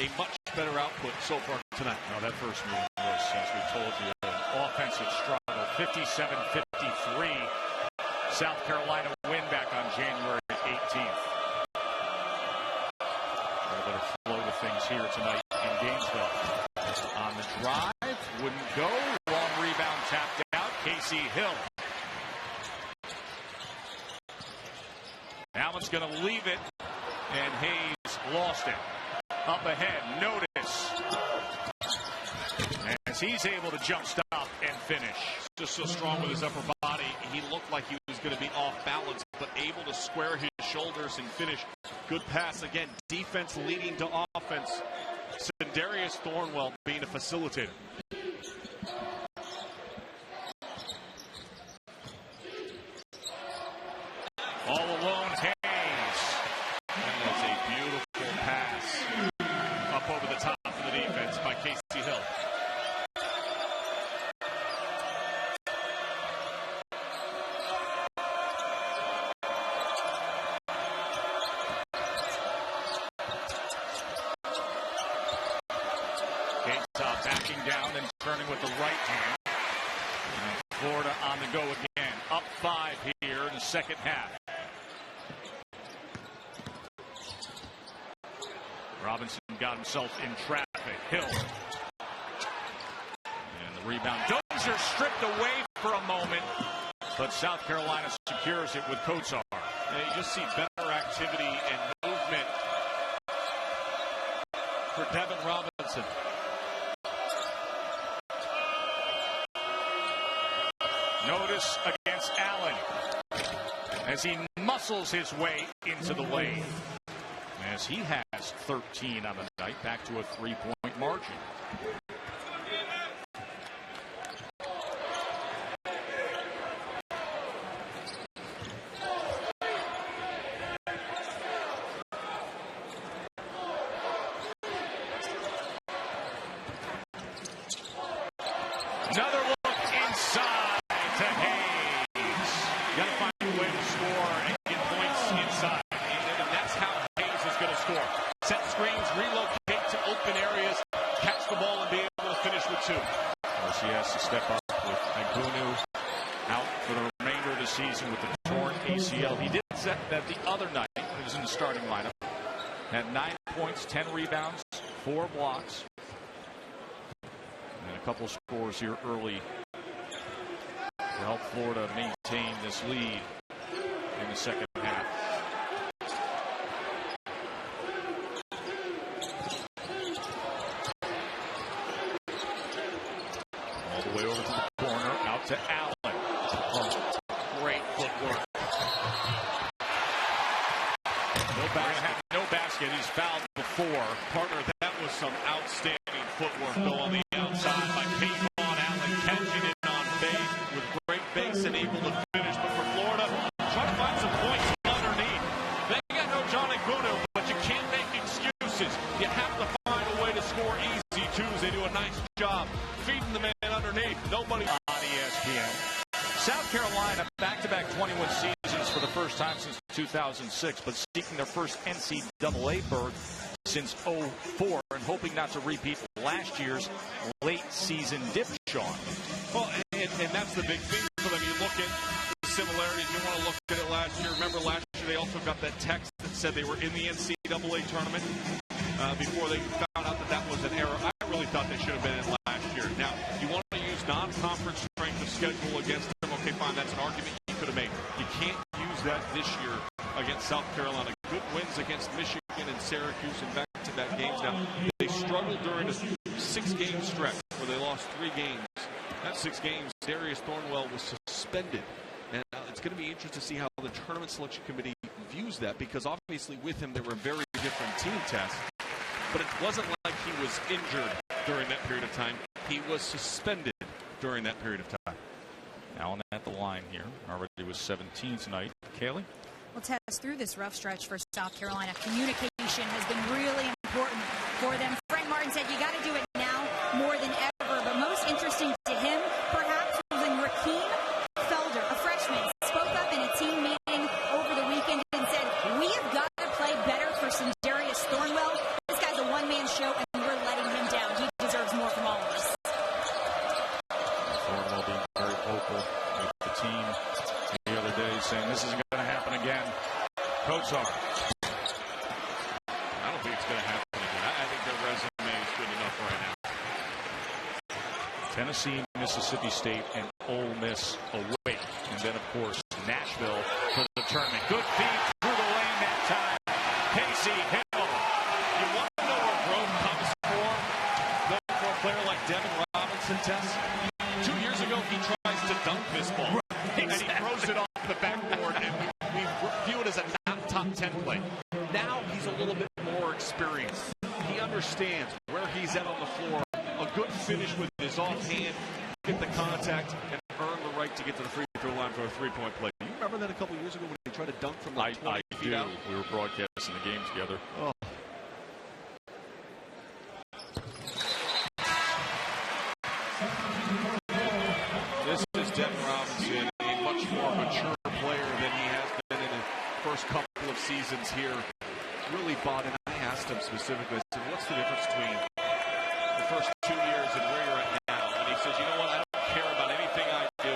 A much better output so far tonight. Now, that first meeting was, as we told you, an offensive struggle. 57-53. South Carolina win back on January 18th. A little bit of flow to things here tonight in Gainesville. On the drive, wouldn't go. Long rebound tapped out. Casey Hill. Allen's going to leave it, and Hayes lost it. Up ahead, notice. As he's able to jump stop and finish. Just so strong with his upper body, he looked like he was going to be off balance, but able to square his shoulders and finish. Good pass again. Defense leading to offense. Sindarius Thornwell being a facilitator. All alone, Hayes. That was a beautiful pass up over the top of the defense by Casey Hill. Backing down and turning with the right hand. And Florida on the go again. Up 5 here in the second half. Robinson got himself in traffic. Hill. And the rebound. Dozier stripped away for a moment, but South Carolina secures it with Kotsar. And you just see better activity and movement for Devin Robinson. Notice against Allen as he muscles his way into the lane. As he has 13 on the night, back to a 3-point margin. Another look inside to Hayes. Got to find a way to score and get points inside. And that's how Hayes is going to score. Set screens, relocate to open areas, catch the ball, and be able to finish with 2. Well, she has to step up with Agunu out for the remainder of the season with the torn ACL. He did set that the other night. He was in the starting lineup. Had 9 points, 10 rebounds, 4 blocks. And a couple scores here early to help Florida maintain this lead in the second half. All the way over to the corner, out to Allen. Oh, great footwork. No basket. He's fouled before. Partner, that was some outstanding footwork though on the outside by Kayvon Allen, catching it on base with great base and able to finish. But for Florida, trying to find some points underneath. They got no John Agunu, but you can't make excuses. You have to find a way to score easy twos. They do a nice job feeding the man underneath. Nobody on ESPN. South Carolina back-to-back 21 seasons for the first time since 2006, but seeking their first NCAA berth since 04 and hoping not to repeat last year's late season dip, Sean. Well, and that's the big thing for them. You look at the similarities. You want to look at it last year. Remember last year they also got that text that said they were in the NCAA tournament before they found out that that was an error. I really thought they should have been in last year. Now, you want to use non-conference strength of schedule against them. Okay, fine, that's an argument you could have made. You can't use that this year against South Carolina. Good wins against Michigan and Syracuse and back-to-back games. Now, they struggled during a 6-game stretch where they lost 3 games. That 6 games, Darius Thornwell was suspended. And it's going to be interesting to see how the tournament selection committee views that, because obviously with him there were very different team tests. But it wasn't like he was injured during that period of time. He was suspended during that period of time. Allen at the line here. Already was 17 tonight. Kaylee? Well, Tess, through this rough stretch for South Carolina, communication has been really important for them. Frank Martin said you got to do it now more than ever. But most interesting to him, perhaps, was when Rakeem Felder, a freshman, spoke up in a team meeting over the weekend and said, we have got to play better for Sindarius Thornwell. This guy's a one-man show, and we're letting him down. He deserves more from all of us. Thornwell being very vocal with the team the other day, saying this isn't going to happen again. Kotsar. I don't think it's going to happen again. I think their resume is good enough right now. Tennessee, Mississippi State, and Ole Miss away. And then, of course, Nashville for the tournament. Good feed through the lane that time. Casey Hill. You want to know where growth comes for a player like Devin Robinson, Tess? 2 years ago, he tries to dunk this ball. And he throws it off the backboard, and we view it as a not top 10 play. Now he's a little bit more experienced. He understands where he's at on the floor. A good finish with his offhand, get the contact, and earn the right to get to the free throw line for a three-point play. You remember that a couple years ago when he tried to dunk from like 20 feet out? We were broadcasting the game together. Oh. This is Devin Robinson, a much more mature player than he has been in the first couple of seasons here. Really bought in. I asked him specifically, I said, what's the difference between the first 2 years and where you're at now? And he says, you know what, I don't care about anything I do.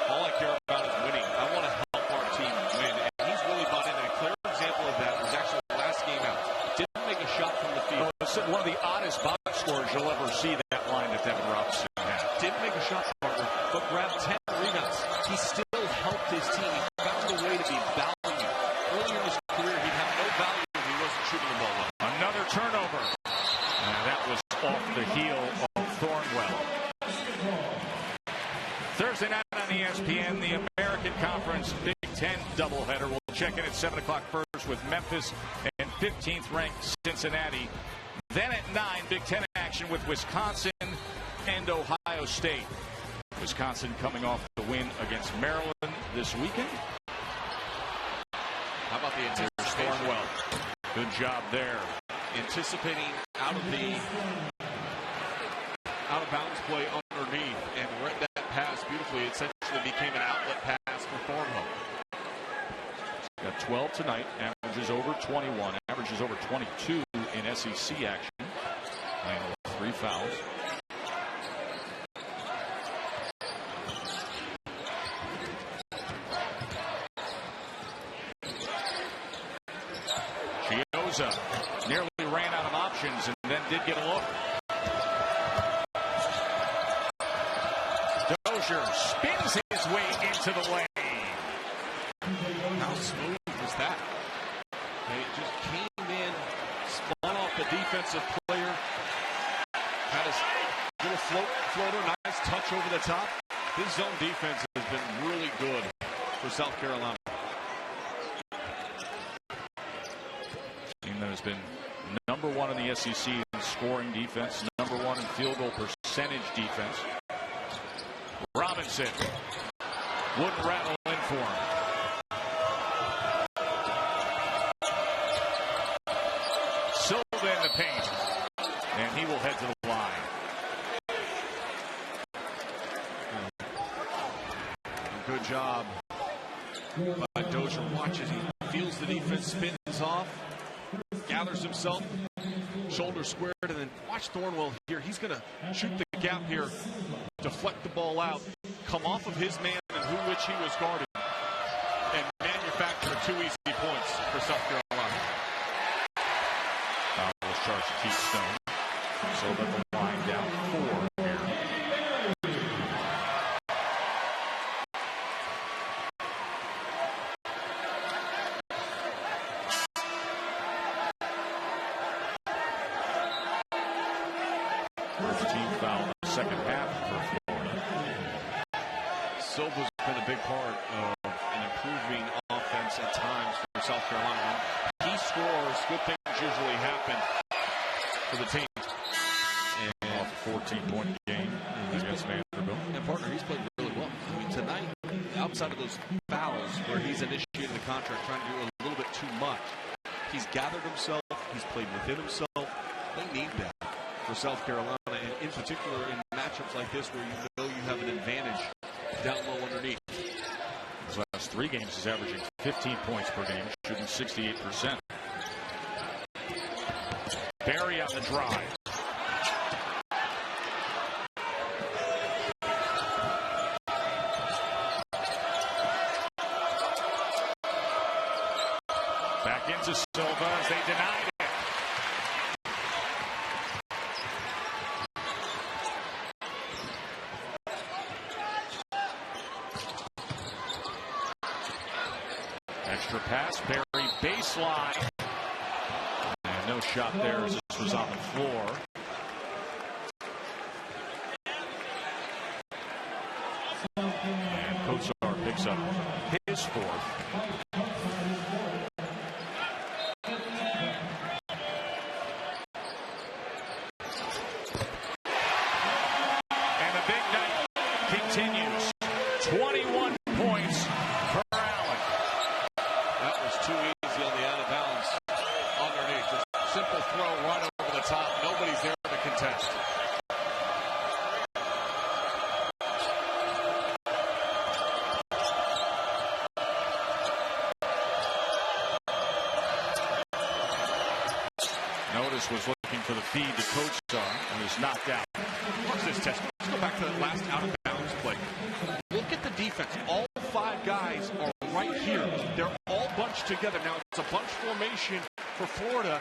All I care about is winning. I want to help our team win. And he's really bought in. And a clear example of that was actually the last game out. Didn't make a shot from the field. It's one of the oddest box scores you'll ever see, that line that Devin Robinson had. Didn't make a shot, partner, but grabbed 10 rebounds. He still helped his team. He found a way to be valued. Earlier in his career, he'd have no value if he wasn't shooting the ball well. Another turnover. And that was off the heel of Thornwell. Thursday night on ESPN, the American Conference Big Ten doubleheader. We'll check in at 7 o'clock first with Memphis and 15th ranked Cincinnati. Then at 9, Big Ten action with Wisconsin and Ohio State. Wisconsin coming off the win against Maryland this weekend. How about the anticipation? Thornwell. Good job there. Anticipating out of bounds play underneath and read that pass beautifully. It essentially became an outlet pass for Thornwell. Got 12 tonight, averages over 21, averages over 22 in SEC action. Playing with 3 fouls. Chioza nearly ran out of options and then did get a look. Dozier spins his way into the lane. How smooth was that? It just came in, spun off the defensive player, had his little floater, nice touch over the top. His zone defense has been really good for South Carolina. Team that has been number 1 in the SEC in scoring defense, number 1 in field goal percentage defense. Robinson wouldn't rattle in for him. Silva in the paint, and he will head to the line. Good job by Dozier. Watches, he feels the defense, spins off, gathers himself, shoulder squared, and then watch Thornwell here. He's going to shoot the gap here, deflect the ball out, come off of his man and which he was guarding, and manufacture 2 easy points for South Carolina. Foul was charged to Keith Stone. So let the line down 4 here. First team foul in the second half for Florida. Silva's been a big part of an improving offense at times for South Carolina. When he scores, good things usually happen for the team. And off a 14-point game against Vanderbilt. And partner, he's played really well. I mean, tonight, outside of those fouls where he's initiated the contract, trying to do a little bit too much, he's gathered himself, he's played within himself, for South Carolina, and in particular in matchups like this where you know you have an advantage down low underneath. His last 3 games is averaging 15 points per game, shooting 68%. Barry on the drive. Back into Silva as they denied it. Extra pass, Barry baseline. And no shot there as this was on the floor. And Kotsar picks up his 4th. Continues. 21 points for Allen. That was too easy on the out of bounds underneath. Just simple throw right over the top. Nobody's there to contest. Notice was looking for the feed to Kotsar and was knocked out. Watch this test. Let's go back to that last out of bounds play. Look at the defense. All 5 guys are right here. They're all bunched together. Now it's a bunch formation for Florida.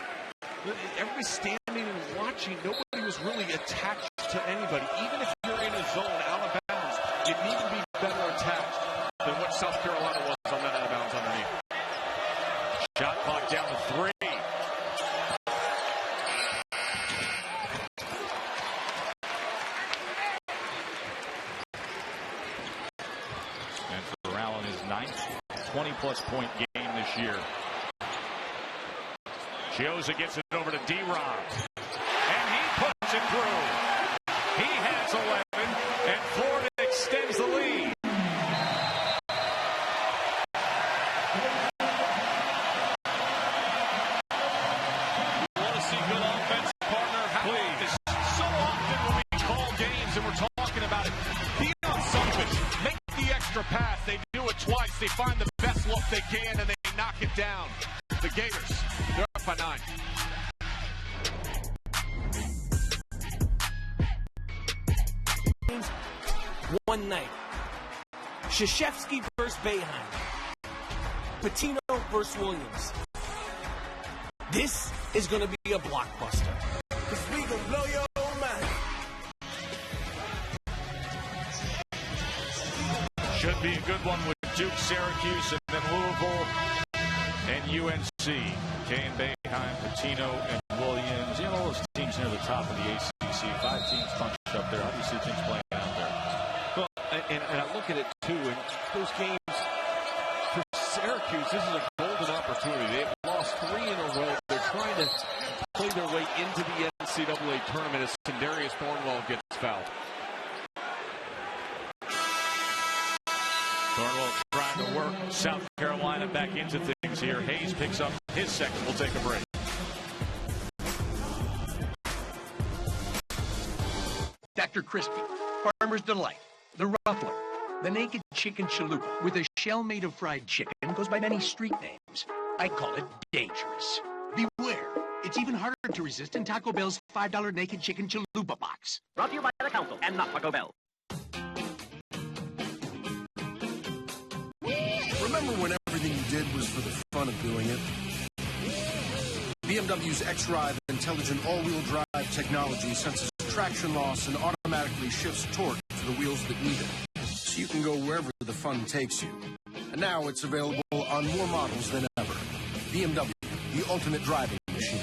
Everybody's standing and watching. Nobody was really attached to anybody. Even if you're in a zone out of bounds, you need to be better attached than what South Carolina was on that out of bounds underneath. Shot clock down to 3. And for Allen, his 9th 20-plus point game this year. Chioza gets it over to D-Ron. And he puts it through. He has 11, and Florida extends the lead. You want to see good offense, partner? Please. So often when we call games and we're talking about it, Deion Sanders make the extra pass. They do it twice. They find the best look they can, and they knock it down. The Gators, they're up by 9. One night. Krzyzewski versus Boeheim. Patino versus Williams. This is going to be a blockbuster. Because we going to blow your mind. Should be a good one with Duke, Syracuse, and then Louisville and UNC. Kane, Boeheim, Patino, and Williams. You know, all those teams near the top of the ACC. 5 teams bunched up there. How do you see things playing out there? Well, and I look at it, too, and those games, for Syracuse, this is a golden opportunity. They've lost 3 in a row. They're trying to play their way into the NCAA tournament as Sindarius Thornwell gets fouled. Thornwell trying to work South Carolina back into things here. Hayes picks up his 2nd. We'll take a break. Dr. Crispy, Farmer's Delight, the Ruffler, the Naked Chicken Chalupa with a shell made of fried chicken goes by many street names. I call it dangerous. Beware, it's even harder to resist than Taco Bell's $5 Naked Chicken Chalupa box. Brought to you by the Council and not Taco Bell. Remember when everything you did was for the fun of doing it? BMW's xDrive intelligent all-wheel drive technology senses traction loss and automatically shifts torque to the wheels that need it, so you can go wherever the fun takes you. And now it's available on more models than ever. BMW, the ultimate driving machine.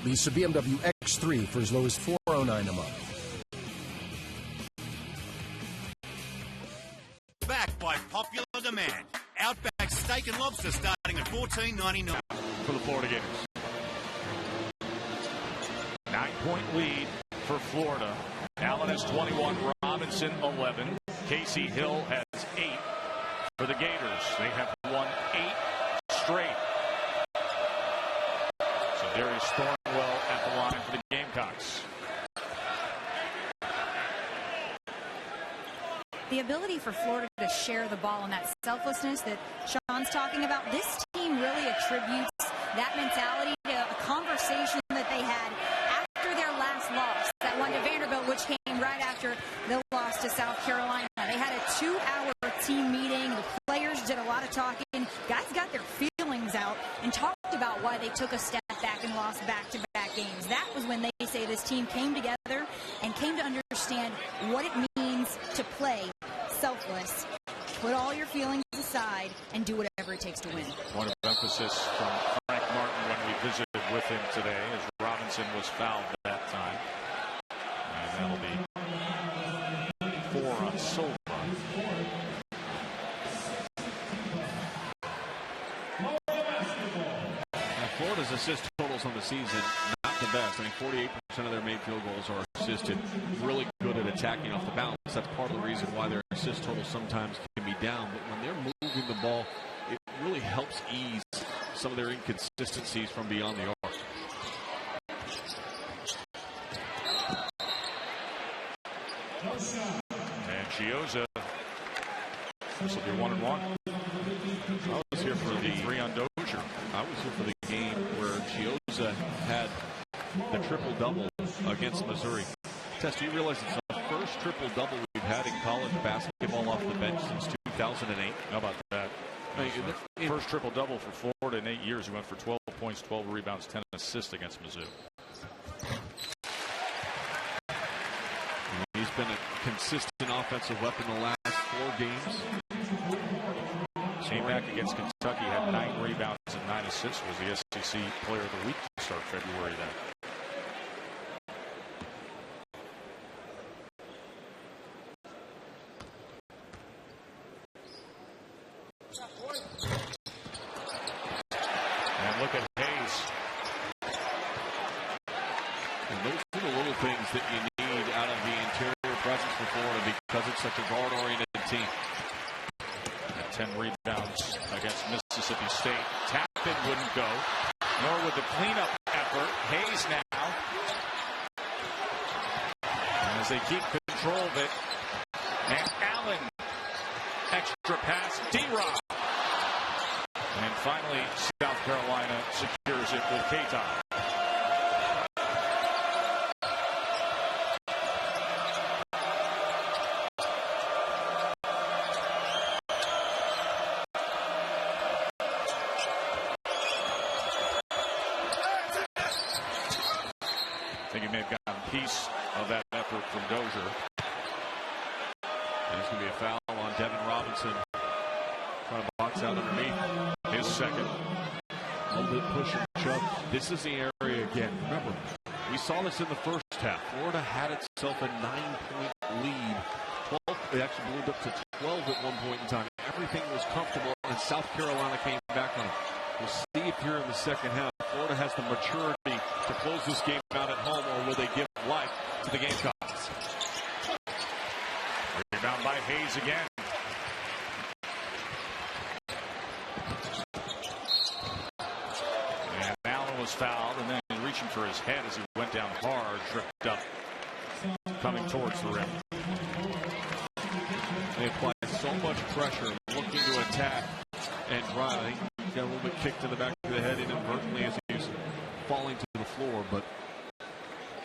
Lease a BMW X3 for as low as $409 a month. Back by popular demand. Outback Steak and Lobster starting at $14.99. For the Florida Gators. 9-point lead for Florida. Allen has 21, Robinson 11. Casey Hill has 8 for the Gators. They have won 8 straight. So Darius Thornwell at the line for the Gamecocks. the ability for Florida to share the ball and that selflessness that Sean's talking about, this team really attributes that mentality to a conversation that they had after their last loss, that one to Vanderbilt, which came right after the loss to South Carolina. They had a 2-hour team meeting. The players did a lot of talking. Guys got their feelings out and talked about why they took a step back and lost back-to-back games. That was when they say this team came together and came to understand what it means to play selfless. Put all your feelings aside and do whatever it takes to win. Point of emphasis from Frank Martin when we visited with him today, as Robinson was fouled that time. And that'll be 4 on Silva. Florida's assist totals on the season, not the best. I mean, 48% of their made field goals are assisted. Really good at attacking off the bounce. That's part of the reason why their assist totals sometimes can be down. But when they're moving the ball, it really helps ease some of their inconsistencies from beyond the arc. And Chiozza, this will be 1-1. I was here for the 3 on Dozier. I was here for the game where Chiozza had the triple-double against Missouri. Tess, do you realize it's the first triple-double we've had in college basketball off the bench since 2008? How about that? First triple-double for Florida in 8 years. He went for 12 points, 12 rebounds, 10 assists against Mizzou. He's been a consistent offensive weapon the last 4 games. Came back against Kentucky, had 9 rebounds and 9 assists, was the SEC Player of the Week to start February then. And look at Hayes. And those are the little things that you need out of the interior presence for Florida because it's such a guard-oriented team. 10 rebounds against Mississippi State. Tappan wouldn't go, nor would the cleanup effort. Hayes now. And as they keep control of it, and Allen, extra pass, D-Rock. And finally, South Carolina secures it with Keita. I think he may have gotten a piece of that effort from Dozier. There's going to be a foul on Devin Robinson. Trying to box out underneath. His second. A little bit push and shove. This is the area again. Remember, we saw this in the first half. Florida had itself a 9-point lead. 12, it actually ballooned up to 12 at one point in time. Everything was comfortable, and South Carolina came back on it. We'll see if here in the second half, Florida has the maturity to close this game out at home, or will they give life to the Gamecocks? Rebound by Hayes again. And Allen was fouled, and then reaching for his head as he went down hard, tripped up, coming towards the rim. They applied so much pressure, looking to attack and drive. He got a little bit kicked in the back of the head inadvertently as he was falling to the floor, but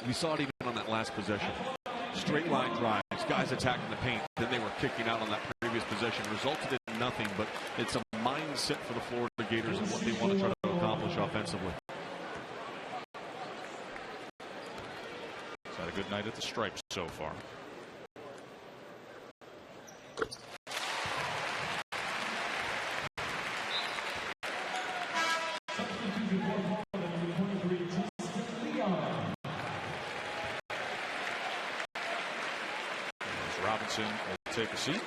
we saw it even on that last possession. Straight line drives, guys attacking the paint, then they were kicking out on that previous possession. Resulted in nothing, but it's a mindset for the Florida Gators and what they want to try to accomplish offensively. He's had a good night at the Stripes so far. Robinson will take a seat.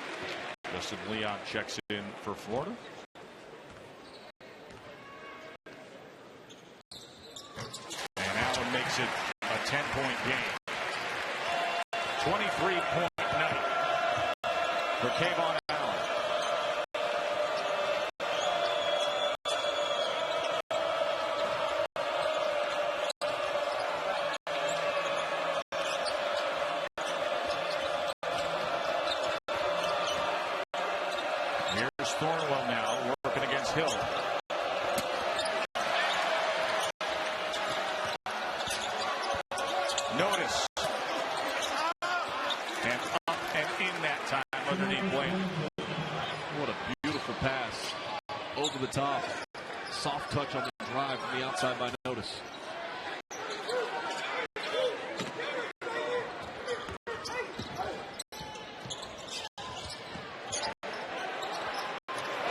Justin Leon checks in for Florida. And Allen makes it a 10-point game. 23-point night for Kayvon Allen. Thornwell now working against Hill. Notice. And up and in that time underneath Blaine. What a beautiful pass. Over the top. Soft touch on the drive from the outside by Notice.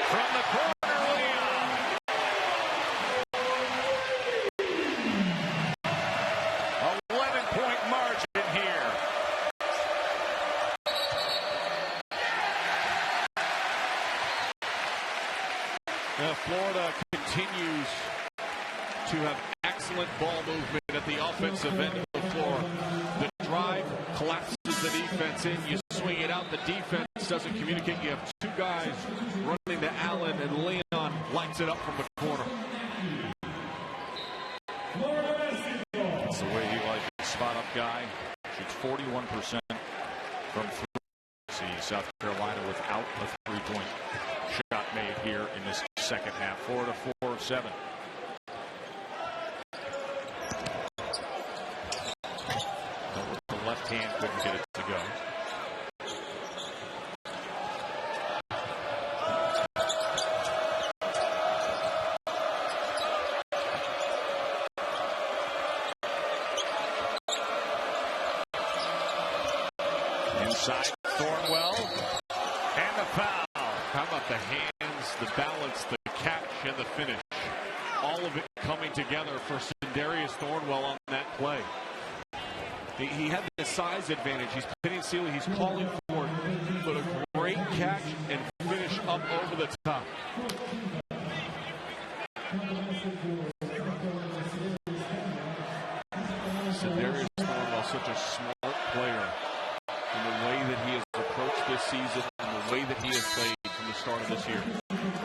From the corner, Leon. 11-point margin here. Florida continues to have excellent ball movement at the offensive end of the floor. The drive collapses the defense in. You swing it out. The defense doesn't communicate. You have two guys running to Allen, and Leon lights it up from the corner. That's the way he likes it. Spot-up guy. Shoots 41% from three. See South Carolina without a three-point shot made here in this second half. Florida 4 of 7. The left hand couldn't get it to go. Inside Thornwell and the foul. How about the hands, the balance, the catch, and the finish? All of it coming together for Sindarius Thornwell on that play. He had the size advantage. He's pinning Sealy. He's calling for it. But a great catch and finish up over the top. Sindarius Thornwell, such a smart player in the way that he has approached this season and the way that he has played from the start of this year.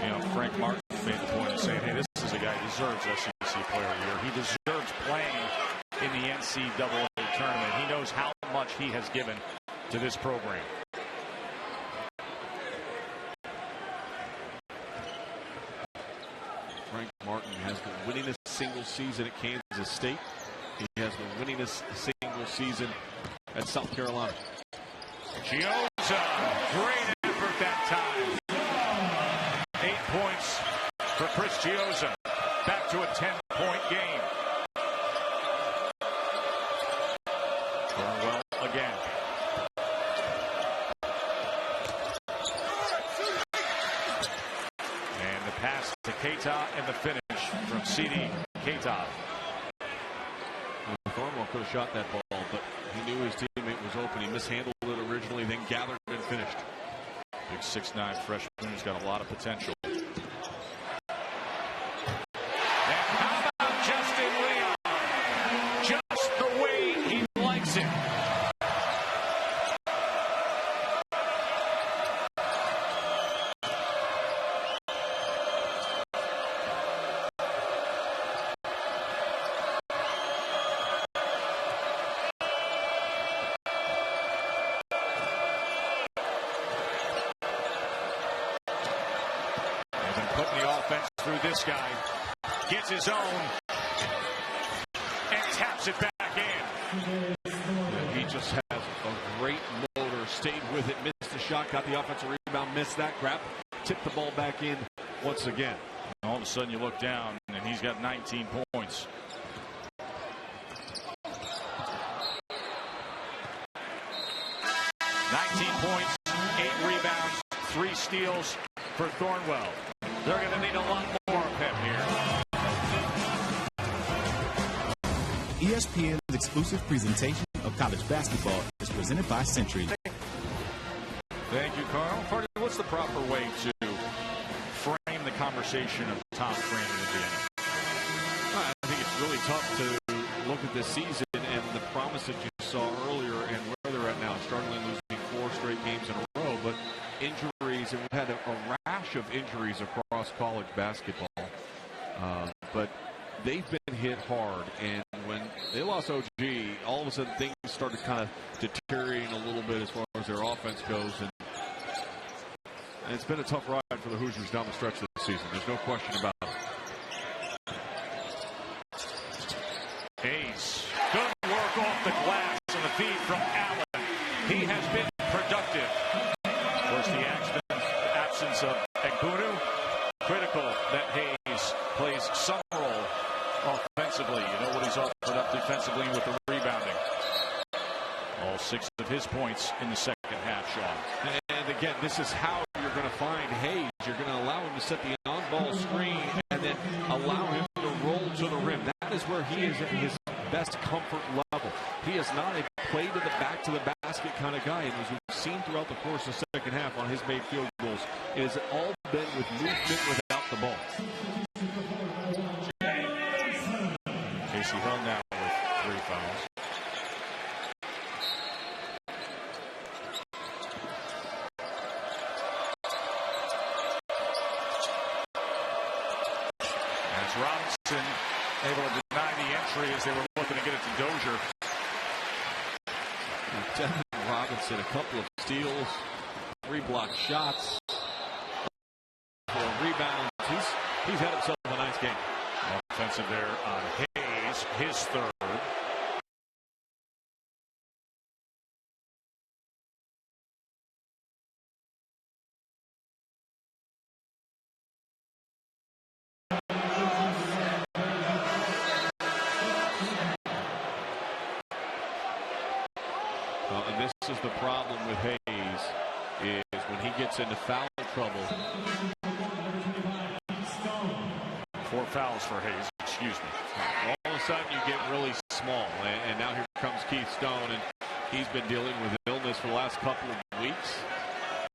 You know, Frank Martin made the point of saying, hey, this is a guy who deserves SEC Player of the Year. He deserves playing in the NCAA tournament. He knows how much he has given to this program. Frank Martin has the winningest single season at Kansas State. He has the winningest single season at South Carolina. Gioza, great effort that time. 8 points for Chris Gioza. Back to a 10-point game. Thornwell again. And the pass to Keita and the finish from Sidi Keita. Thornwell could have shot that ball, but he knew his teammate was open. He mishandled it originally, then gathered and finished. Big 6'9" freshman who's got a lot of potential. And how about Justin Leon? Just the way he likes it. Through this guy, gets his own, and taps it back in. Yeah, he just has a great motor, stayed with it, missed the shot, got the offensive rebound, missed that, grab, tipped the ball back in once again. All of a sudden you look down, and he's got 19 points. Points, 8 rebounds, 3 steals for Thornwell. They're going to need a lot more of him here. ESPN's exclusive presentation of college basketball is presented by CenturyLink. Thank you, Carl. Party, what's the proper way to frame the conversation of top training at the end? I think it's really tough to look at this season and the promise that you saw earlier and where they're at now, struggling, losing 4 straight games in a row, but injuries, and we've had a rash of injuries across college basketball. But they've been hit hard, and when they lost OG, all of a sudden things started kind of deteriorating a little bit as far as their offense goes. And And it's been a tough ride for the Hoosiers down the stretch this season. There's no question about it. Hayes, good work off the glass and the feed from Allen. He has been productive. Of course, the absence of Egbunu, critical that Hayes plays some role offensively. You know what he's offered up defensively with the rebounding. All 6 of his points in the second half, Sean. And again, this is how you're going to find Hayes. You're going to allow him to set the on-ball screen and then allow him to roll to the rim. That is where he is at his best comfort level. He is not a play to the back to the basket kind of guy. And as we've seen throughout the course of the second half on his made field goals, it has all been with movement without the ball. Casey Hill now with 3 fouls. As Robinson able to deny the entry as they were looking to get it to Dozier. Devin Robinson, a couple of steals, 3 blocked shots, 4 rebounds. He's had himself a nice game. Offensive there on Hayes, his 3rd. And this is the problem with Hayes, is when he gets into foul trouble. 4 fouls for Hayes, excuse me. All of a sudden you get really small, and now here comes Keith Stone, and he's been dealing with illness for the last couple of weeks.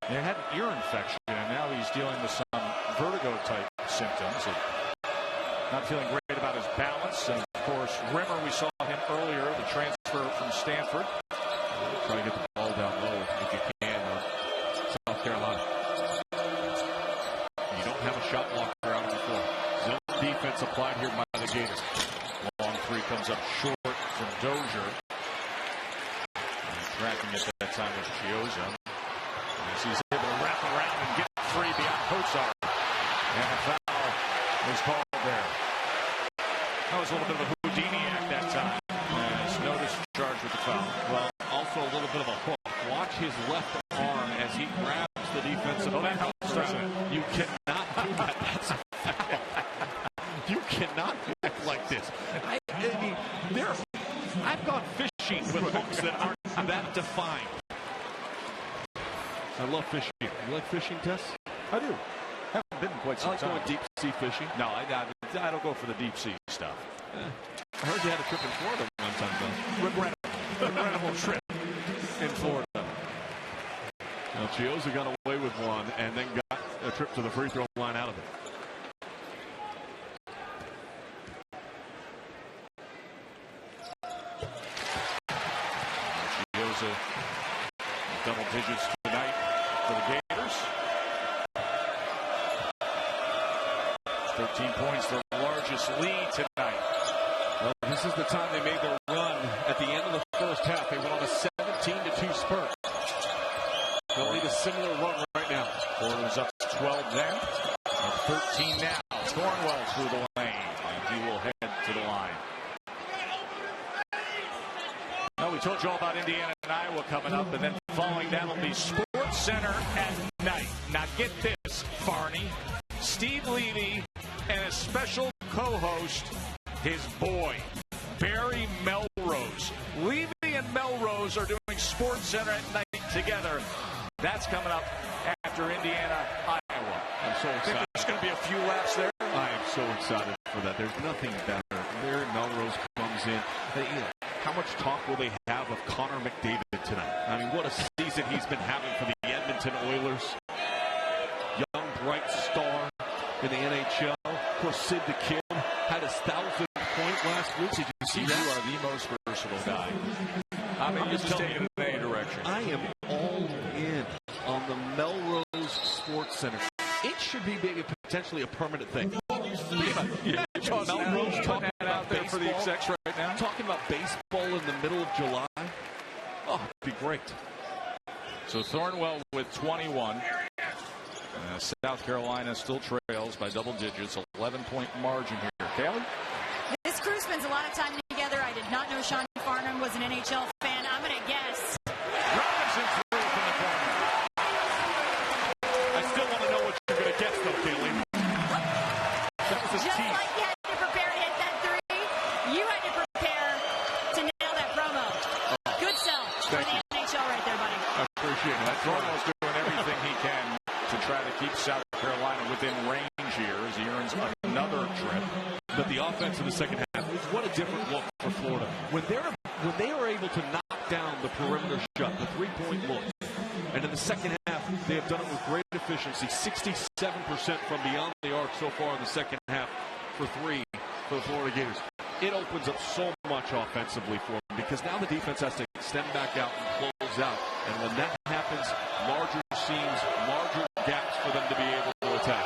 He had an ear infection, and now he's dealing with some vertigo-type symptoms. Not feeling great about his balance. And, of course, Rimmer, we saw him earlier, the transfer from Stanford. Try to get the ball down low if you can. South Carolina. You don't have a shot blocker out on the floor. Zone defense applied here by the Gators. Long 3 comes up short from Dozier. And tracking at that time was Chiozza. As he's able to wrap around and get free beyond Kotsar. And a foul was called there. That was a little bit of a Houdini act that time. As no discharge with the foul. Well, also a little bit of a hook. Watch his left arm as he grabs the defensive foul. You cannot do that. That's a foul. You cannot act like this. I've gone fishing with hooks that aren't that defined. I love fishing. You like fishing, Tess? I do. Haven't been quite some time. I like going deep sea fishing. No, I don't go for the deep sea stuff. I heard you had a trip in Florida one time, though. Regrettable trip in Florida. Now, Chiozza got away with one and then got a trip to the free throw line out of it. Chiozza double digits tonight for the Gators. 13 points, their largest lead tonight. Well, this is the time they made their run at the end of the first half. They went on a 17-2 spurt. They'll need a similar run right now. Florida was up 12 then, up 13 now. Thornwell through the lane, and he will head to the line. Now, we told you all about Indiana and Iowa coming up, and then following that will be Sports Center at night. Now, get this, Barney. Steve Levy and a special co-host, his boy, Barry Melrose. Levy and Melrose are doing Sports Center at night together. That's coming up after Indiana, Iowa. I'm so excited. There's going to be a few laps there. I am so excited for that. There's nothing better. Barry Melrose comes in. How much talk will they have of Connor McDavid tonight? I mean, what a season he's been having for the Edmonton Oilers. Young, bright star in the NHL. Of course, Sid the Kid had his 1,000th point last week. Did you see that? You are the most versatile guy. I mean, you're just taking it in any direction. I am all in on the Melrose Sports Center. It should be maybe potentially a permanent thing. Melrose talking out there for the execs right now. Talking about baseball in the middle of July. Oh, it'd be great. So Thornwell with 21. South Carolina still trails by double digits, 11-point margin here. Kaylee? This crew spends a lot of time together. I did not know Sean Farnham was an NHL fan. I'm going to guess. Robinson through from the corner. I still want to know what you're going to guess, though, Kaylee. That was his Just team. like you had to prepare to hit that three, you had to prepare to nail that promo. Good sell for the NHL right there, buddy. I appreciate that. Promo's doing everything he can to try to keep South Carolina within range here as he earns another trip. But the offense in the second half, what a different look for Florida. When they are able to knock down the perimeter shot, the three-point look, and in the second half, they have done it with great efficiency, 67% from beyond the arc so far in the second half for three for the Florida Gators. It opens up so much offensively for them because now the defense has to extend back out and close out. And when that happens, larger seams, larger gaps for them to be able to attack.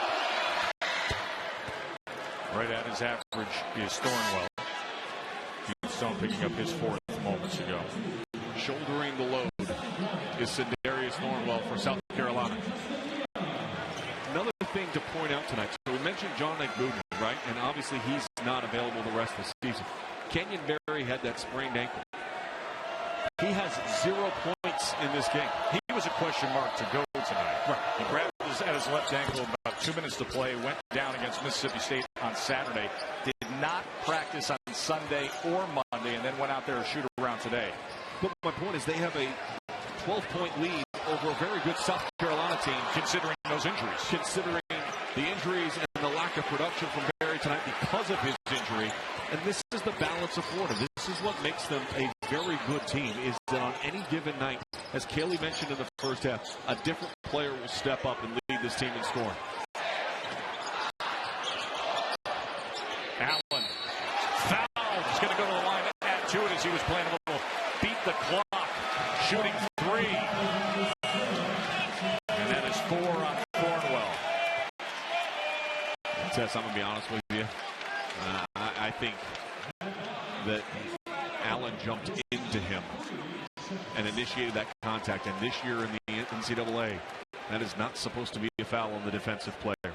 Right at his average is Thornwell. Stone picking up his fourth moments ago. Shouldering the load is Sindarius Thornwell for South Carolina. Another thing to point out tonight. So we mentioned John Egbudu, right? And obviously he's not available the rest of the season. Kenyon Berry had that sprained ankle. He has 0 points in this game. He was a question mark to go tonight. Right. He grabbed at his left ankle about 2 minutes to play, went down against Mississippi State on Saturday, did not practice on Sunday or Monday, and then went out there to shoot around today. But my point is they have a 12-point lead over a very good South Carolina team. Considering those injuries. Considering the injuries and the lack of production from Berry tonight because of his injury. And this is the balance of Florida. This is what makes them a very good team, is that on any given night, as Kaylee mentioned in the first half, a different player will step up and lead this team in scoring. Allen fouled. He's going to go to the line to add to it as he was playing a little beat the clock. Shooting three. And that is 4 on Thornwell. Tess, I'm going to be honest with you. I think that Allen jumped into him and initiated that contact. And this year in the NCAA, that is not supposed to be a foul on the defensive player.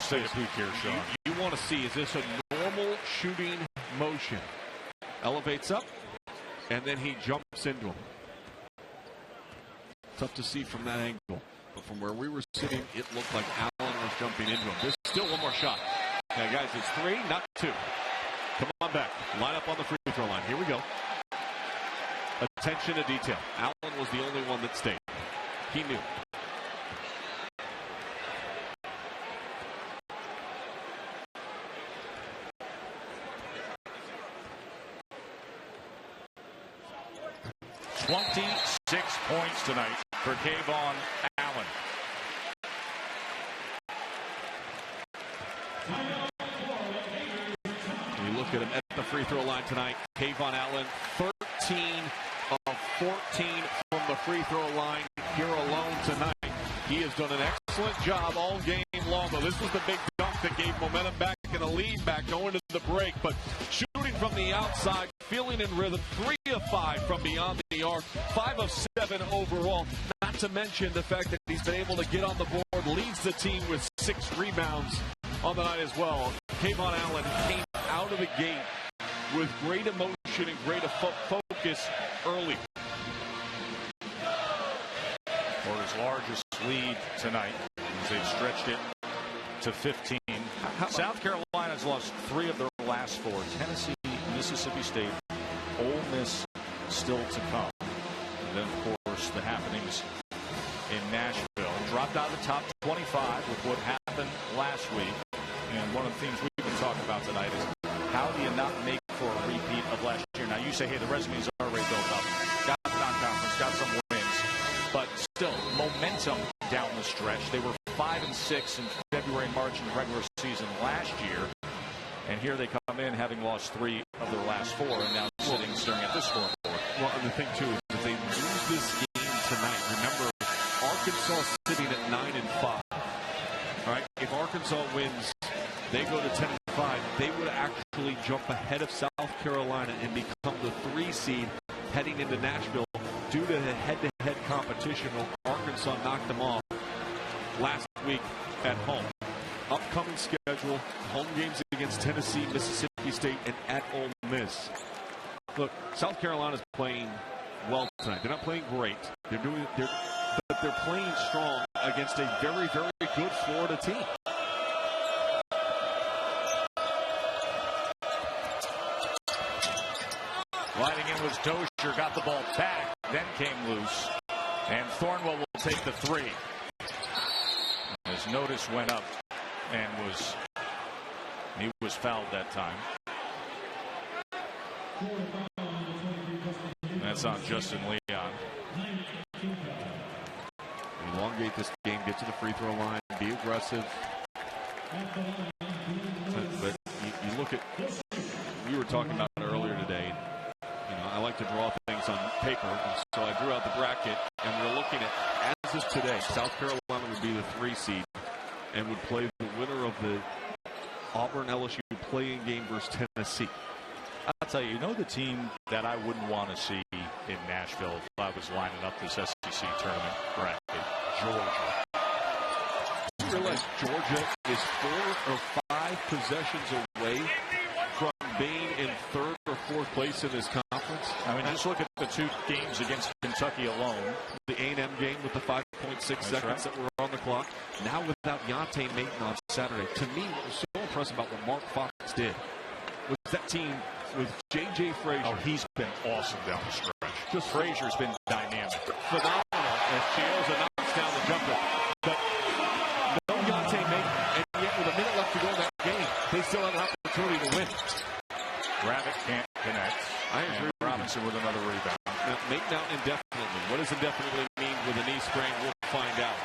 Say a peek here, Sean. You want to see, is this a normal shooting motion? Elevates up, and then he jumps into him. Tough to see from that angle. But from where we were sitting, it looked like Allen was jumping into him. There's still one more shot. Now, guys, it's 3, not 2. Come on back. Line up on the free throw line. Here we go. Attention to detail. Allen was the only one that stayed. He knew. .26 points tonight for Kayvon Allen. You look at him at the free throw line tonight. Kayvon Allen, 13 of 14 from the free throw line here alone tonight. He has done an excellent job all game long. Though this was the big dunk that gave momentum back and a lead back going to the break. But shooting from the outside, feeling in rhythm, 3 of 5 from beyond the arc, 5 of 7 overall. Not to mention the fact that he's been able to get on the board, leads the team with 6 rebounds on the night as well. Kayvon Allen came out of the gate with great emotion and great focus early. Florida's largest lead tonight as they've stretched it to 15. South Carolina's lost 3 of their last 4. Tennessee, Mississippi State, Ole Miss still to come. And then, of course, the happenings in Nashville. Dropped out of the top 25 with what happened last week. And one of the things we've been talking about tonight is how do you not make for a repeat of last year? Now, you say, hey, the resume's already built up. Got the non-conference, got some wins. But still, momentum down the stretch. They were 5-6 in February and March in the regular season last year. And here they come in having lost 3 of their last 4 and now sitting staring at this scoreboard. Well, and the thing, too, is if they lose this game tonight, remember, Arkansas sitting at 9-5. All right, if Arkansas wins, they go to 10-5. They would actually jump ahead of South Carolina and become the 3 seed heading into Nashville due to the head-to-head competition. Well, Arkansas knocked them off last week at home. Upcoming schedule, home games against Tennessee, Mississippi State, and at Ole Miss. Look, South Carolina's playing well tonight. They're not playing great. But they're playing strong against a very, very good Florida team. Sliding in was Dozier, got the ball back, then came loose. And Thornwell will take the three. As Notice went up and he was fouled that time. That's on Justin Leon. Elongate this game, get to the free throw line, be aggressive. But you look at, we were talking about it earlier today. You know, I like to draw things on paper, and so I drew out the bracket, and we're looking at, as is today, South Carolina would be the 3 seed and would play the winner of the Auburn-LSU play-in game versus Tennessee. I'll tell you, the team that I wouldn't want to see in Nashville if I was lining up this SEC tournament bracket, Georgia. You realize Georgia is 4 or 5 possessions away from being in 3rd or 4th place in this conference? I mean, just look at the 2 games against Kentucky alone. The A&M game with the 5.6 seconds that were on the clock. Now without Yante Maton on Saturday. To me, what was so impressive about what Mark Fox did was that team with J.J. Frazier. Oh, he's been awesome down the stretch. Just Frazier's been dynamic. Phenomenal as Chioza knocks down the jumper. But no Yante Maton, and yet with a minute left to go in that game, they still have an opportunity to win. Rabbit can't connect. I agree. And Robinson with another rebound. Now, Maton out indefinitely. What does indefinitely mean with a knee sprain? We'll find out.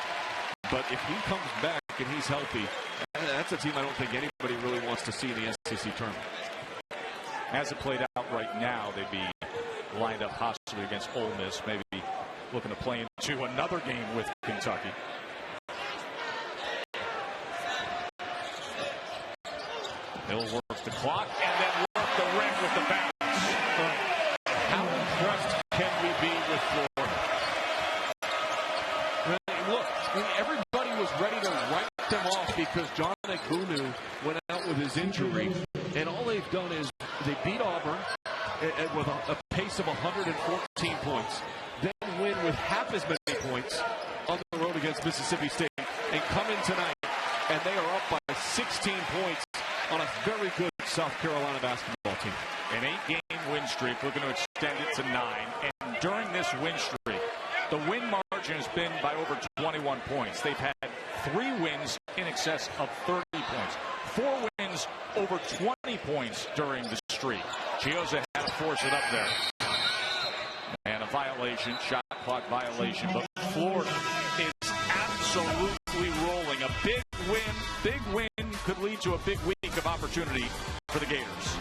But if he comes back and he's healthy, that's a team I don't think anybody really wants to see in the SEC tournament. As it played out right now, they'd be lined up possibly against Ole Miss, maybe looking to play into another game with Kentucky. They'll work the clock and then work the rim with the bounce. How impressed can we be with Florida? Look, everybody was ready to write them off because John Ekunu went out with his injury, and all they've done is they beat Auburn with a pace of 114 points, then win with half as many points on the road against Mississippi State, and come in tonight, and they are up by 16 points on a very good South Carolina basketball team. An 8-game win streak, looking to extend it to 9. And during this win streak, the win margin has been by over 21 points. They've had 3 wins in excess of 30 points. 4 wins over 20 points during the streak. Chioza had to force it up there. And a violation, shot clock violation. But Florida is absolutely rolling. A big win could lead to a big week of opportunity for the Gators.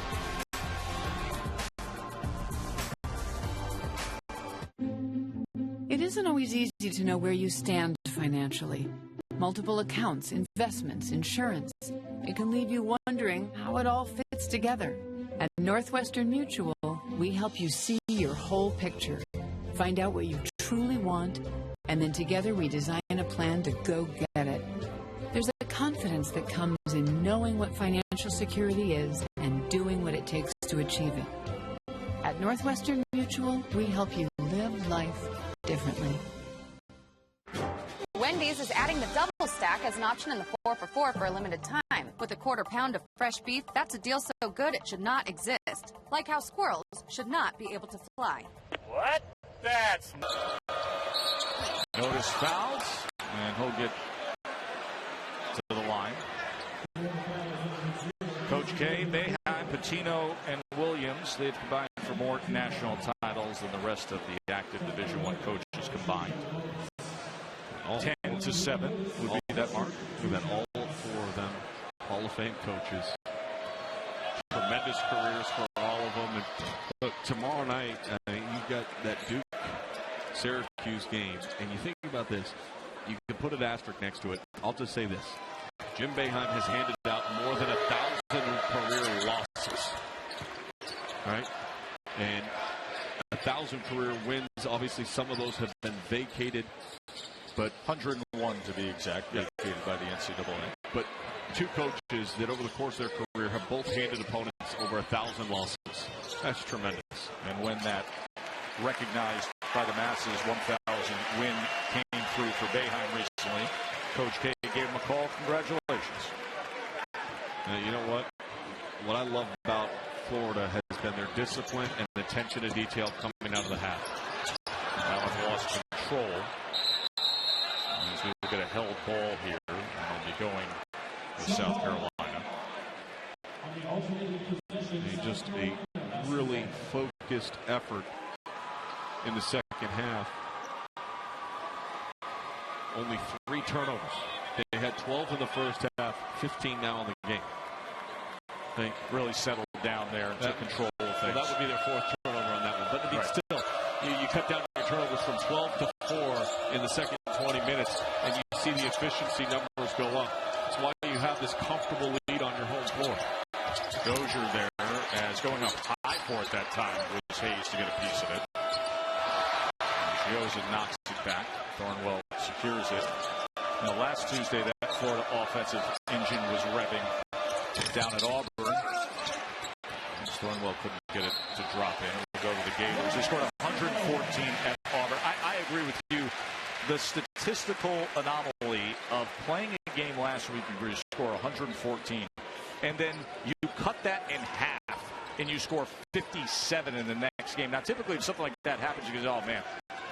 It isn't always easy to know where you stand financially. Multiple accounts, investments, insurance. It can leave you wondering how it all fits together. At Northwestern Mutual, we help you see your whole picture. Find out what you truly want, and then together we design a plan to go get it. There's a confidence that comes in knowing what financial security is and doing what it takes to achieve it. At Northwestern Mutual, we help you live life differently. Wendy's is adding the double stack as an option in the 4 for $4 for a limited time. With a quarter pound of fresh beef, that's a deal so good it should not exist. Like how squirrels should not be able to fly. What? That's... Notice fouls, and he'll get to the line. Coach K, Boeheim, Patino, and Williams, they've combined for more national titles than the rest of the active Division I coaches combined. 10-7 would be that mark. We've had all 4 of them Hall of Fame coaches. Tremendous careers for all of them. And look, tomorrow night, you've got that Duke-Syracuse game. And you think about this, you can put an asterisk next to it. I'll just say this. Jim Boeheim has handed out more than 1,000 career losses. Right? And 1,000 career wins Obviously, some of those have been vacated, but 101 to be exact, vacated by the NCAA. But two coaches that over the course of their career have both handed opponents over 1,000 losses. That's tremendous. And when that recognized by the masses 1,000 win came through for Boeheim recently, Coach K gave him a call. Congratulations. You know what? What I love about Florida has been their discipline and the attention to detail coming out of the half. Allen lost control. As we look at a held ball here, and they'll be going to South Carolina. Just a really focused effort in the second half. Only 3 turnovers. They had 12 in the first half, 15 now in the game. They really settled down there and took control of things. Well, that would be their 4th turnover on that one. But I mean, still, you cut down your turnovers from 12 to 4 in the second 20 minutes, and you see the efficiency numbers go up. That's why you have this comfortable lead on your home floor. Dozier there as going up high for it that time was Hayes to get a piece of it. Gioza knocks it back. Thornwell secures it. Now, last Tuesday, that Florida offensive engine was revving down at Auburn. And Thornwell couldn't get it to drop in. We'll go to the Gators. They scored 114 at Auburn. I agree with you. The statistical anomaly of playing a game last week where you score 114, and then you cut that in half, and you score 57 in the next game. Now, typically, if something like that happens, you go, oh, man,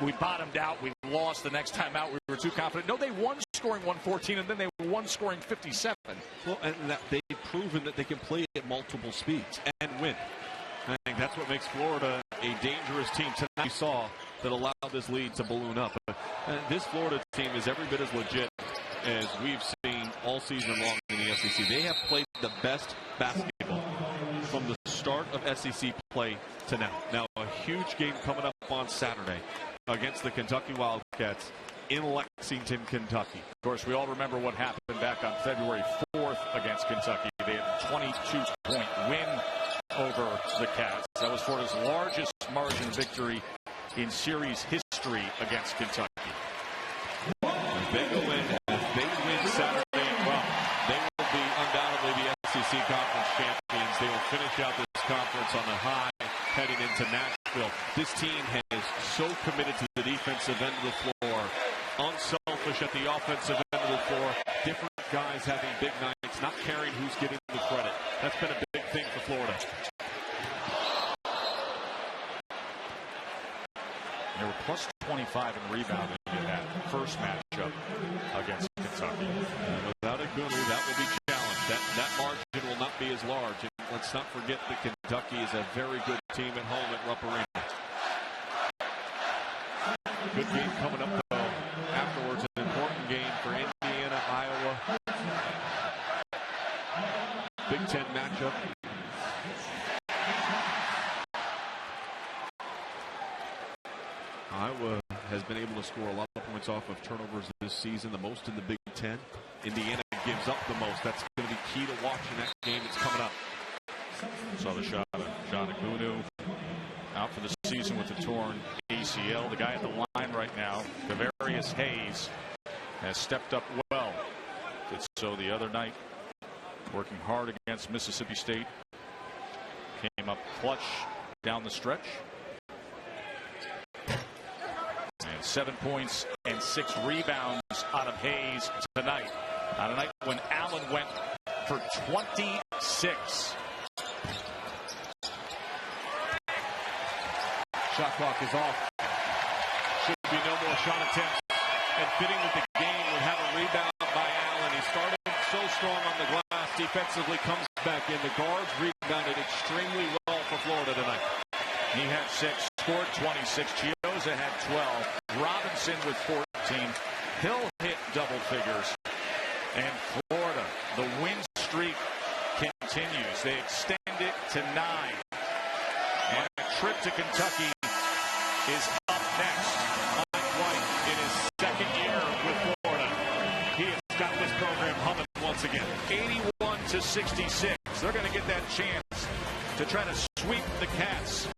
we bottomed out, we lost the next time out, we were too confident. No, they won scoring 114, and then they won scoring 57. Well, and they've proven that they can play at multiple speeds and win. I think that's what makes Florida a dangerous team. Tonight we saw that allowed this lead to balloon up. This Florida team is every bit as legit as we've seen all season long in the SEC. They have played the best basketball from the start of SEC play to now. Now, a huge game coming up on Saturday against the Kentucky Wildcats in Lexington, Kentucky. Of course, we all remember what happened back on February 4th against Kentucky. They had a 22-point win over the Cats. That was Florida's largest margin victory in series history against Kentucky. If they go in, if they win Saturday, well, they will be undoubtedly the SEC Conference champions. They will finish out this conference on a high heading into Nashville. This team has so committed to the defensive end of the floor, unselfish at the offensive end of the floor, different guys having big nights, not caring who's getting the credit. That's been a big thing for Florida. They were plus 25 in rebounding in that first matchup against Kentucky. Without a Gunu, that will be challenged. That margin will not be as large. And let's not forget that Kentucky is a very good team at home at Rupp Arena. Good game coming up, though, afterwards. An important game for Indiana, Iowa. Big Ten matchup. Iowa has been able to score a lot of points off of turnovers this season, the most in the Big Ten. Indiana gives up the most. That's going to be key to watching that game that's coming up. Saw the shot of John Agunu out for the season with the torn ACL. The guy at the line right now, Kavarius Hayes, has stepped up well. Did so the other night, working hard against Mississippi State. Came up clutch down the stretch. And 7 points and 6 rebounds out of Hayes tonight. On a night when Allen went for 26. Shot clock is off. Should be no more shot attempts. And fitting with the game would have a rebound by Allen. He started so strong on the glass. Defensively comes back in. The guards rebounded extremely well for Florida tonight. He had 6, scored 26. Gioza had 12. Robinson with 14. Hill hit double figures. And Florida, the win streak continues. They extend it to 9. And a trip to Kentucky is up next. Mike White in his second year with Florida. He has got this program humming once again. 81-66. They're going to get that chance to try to sweep the Cats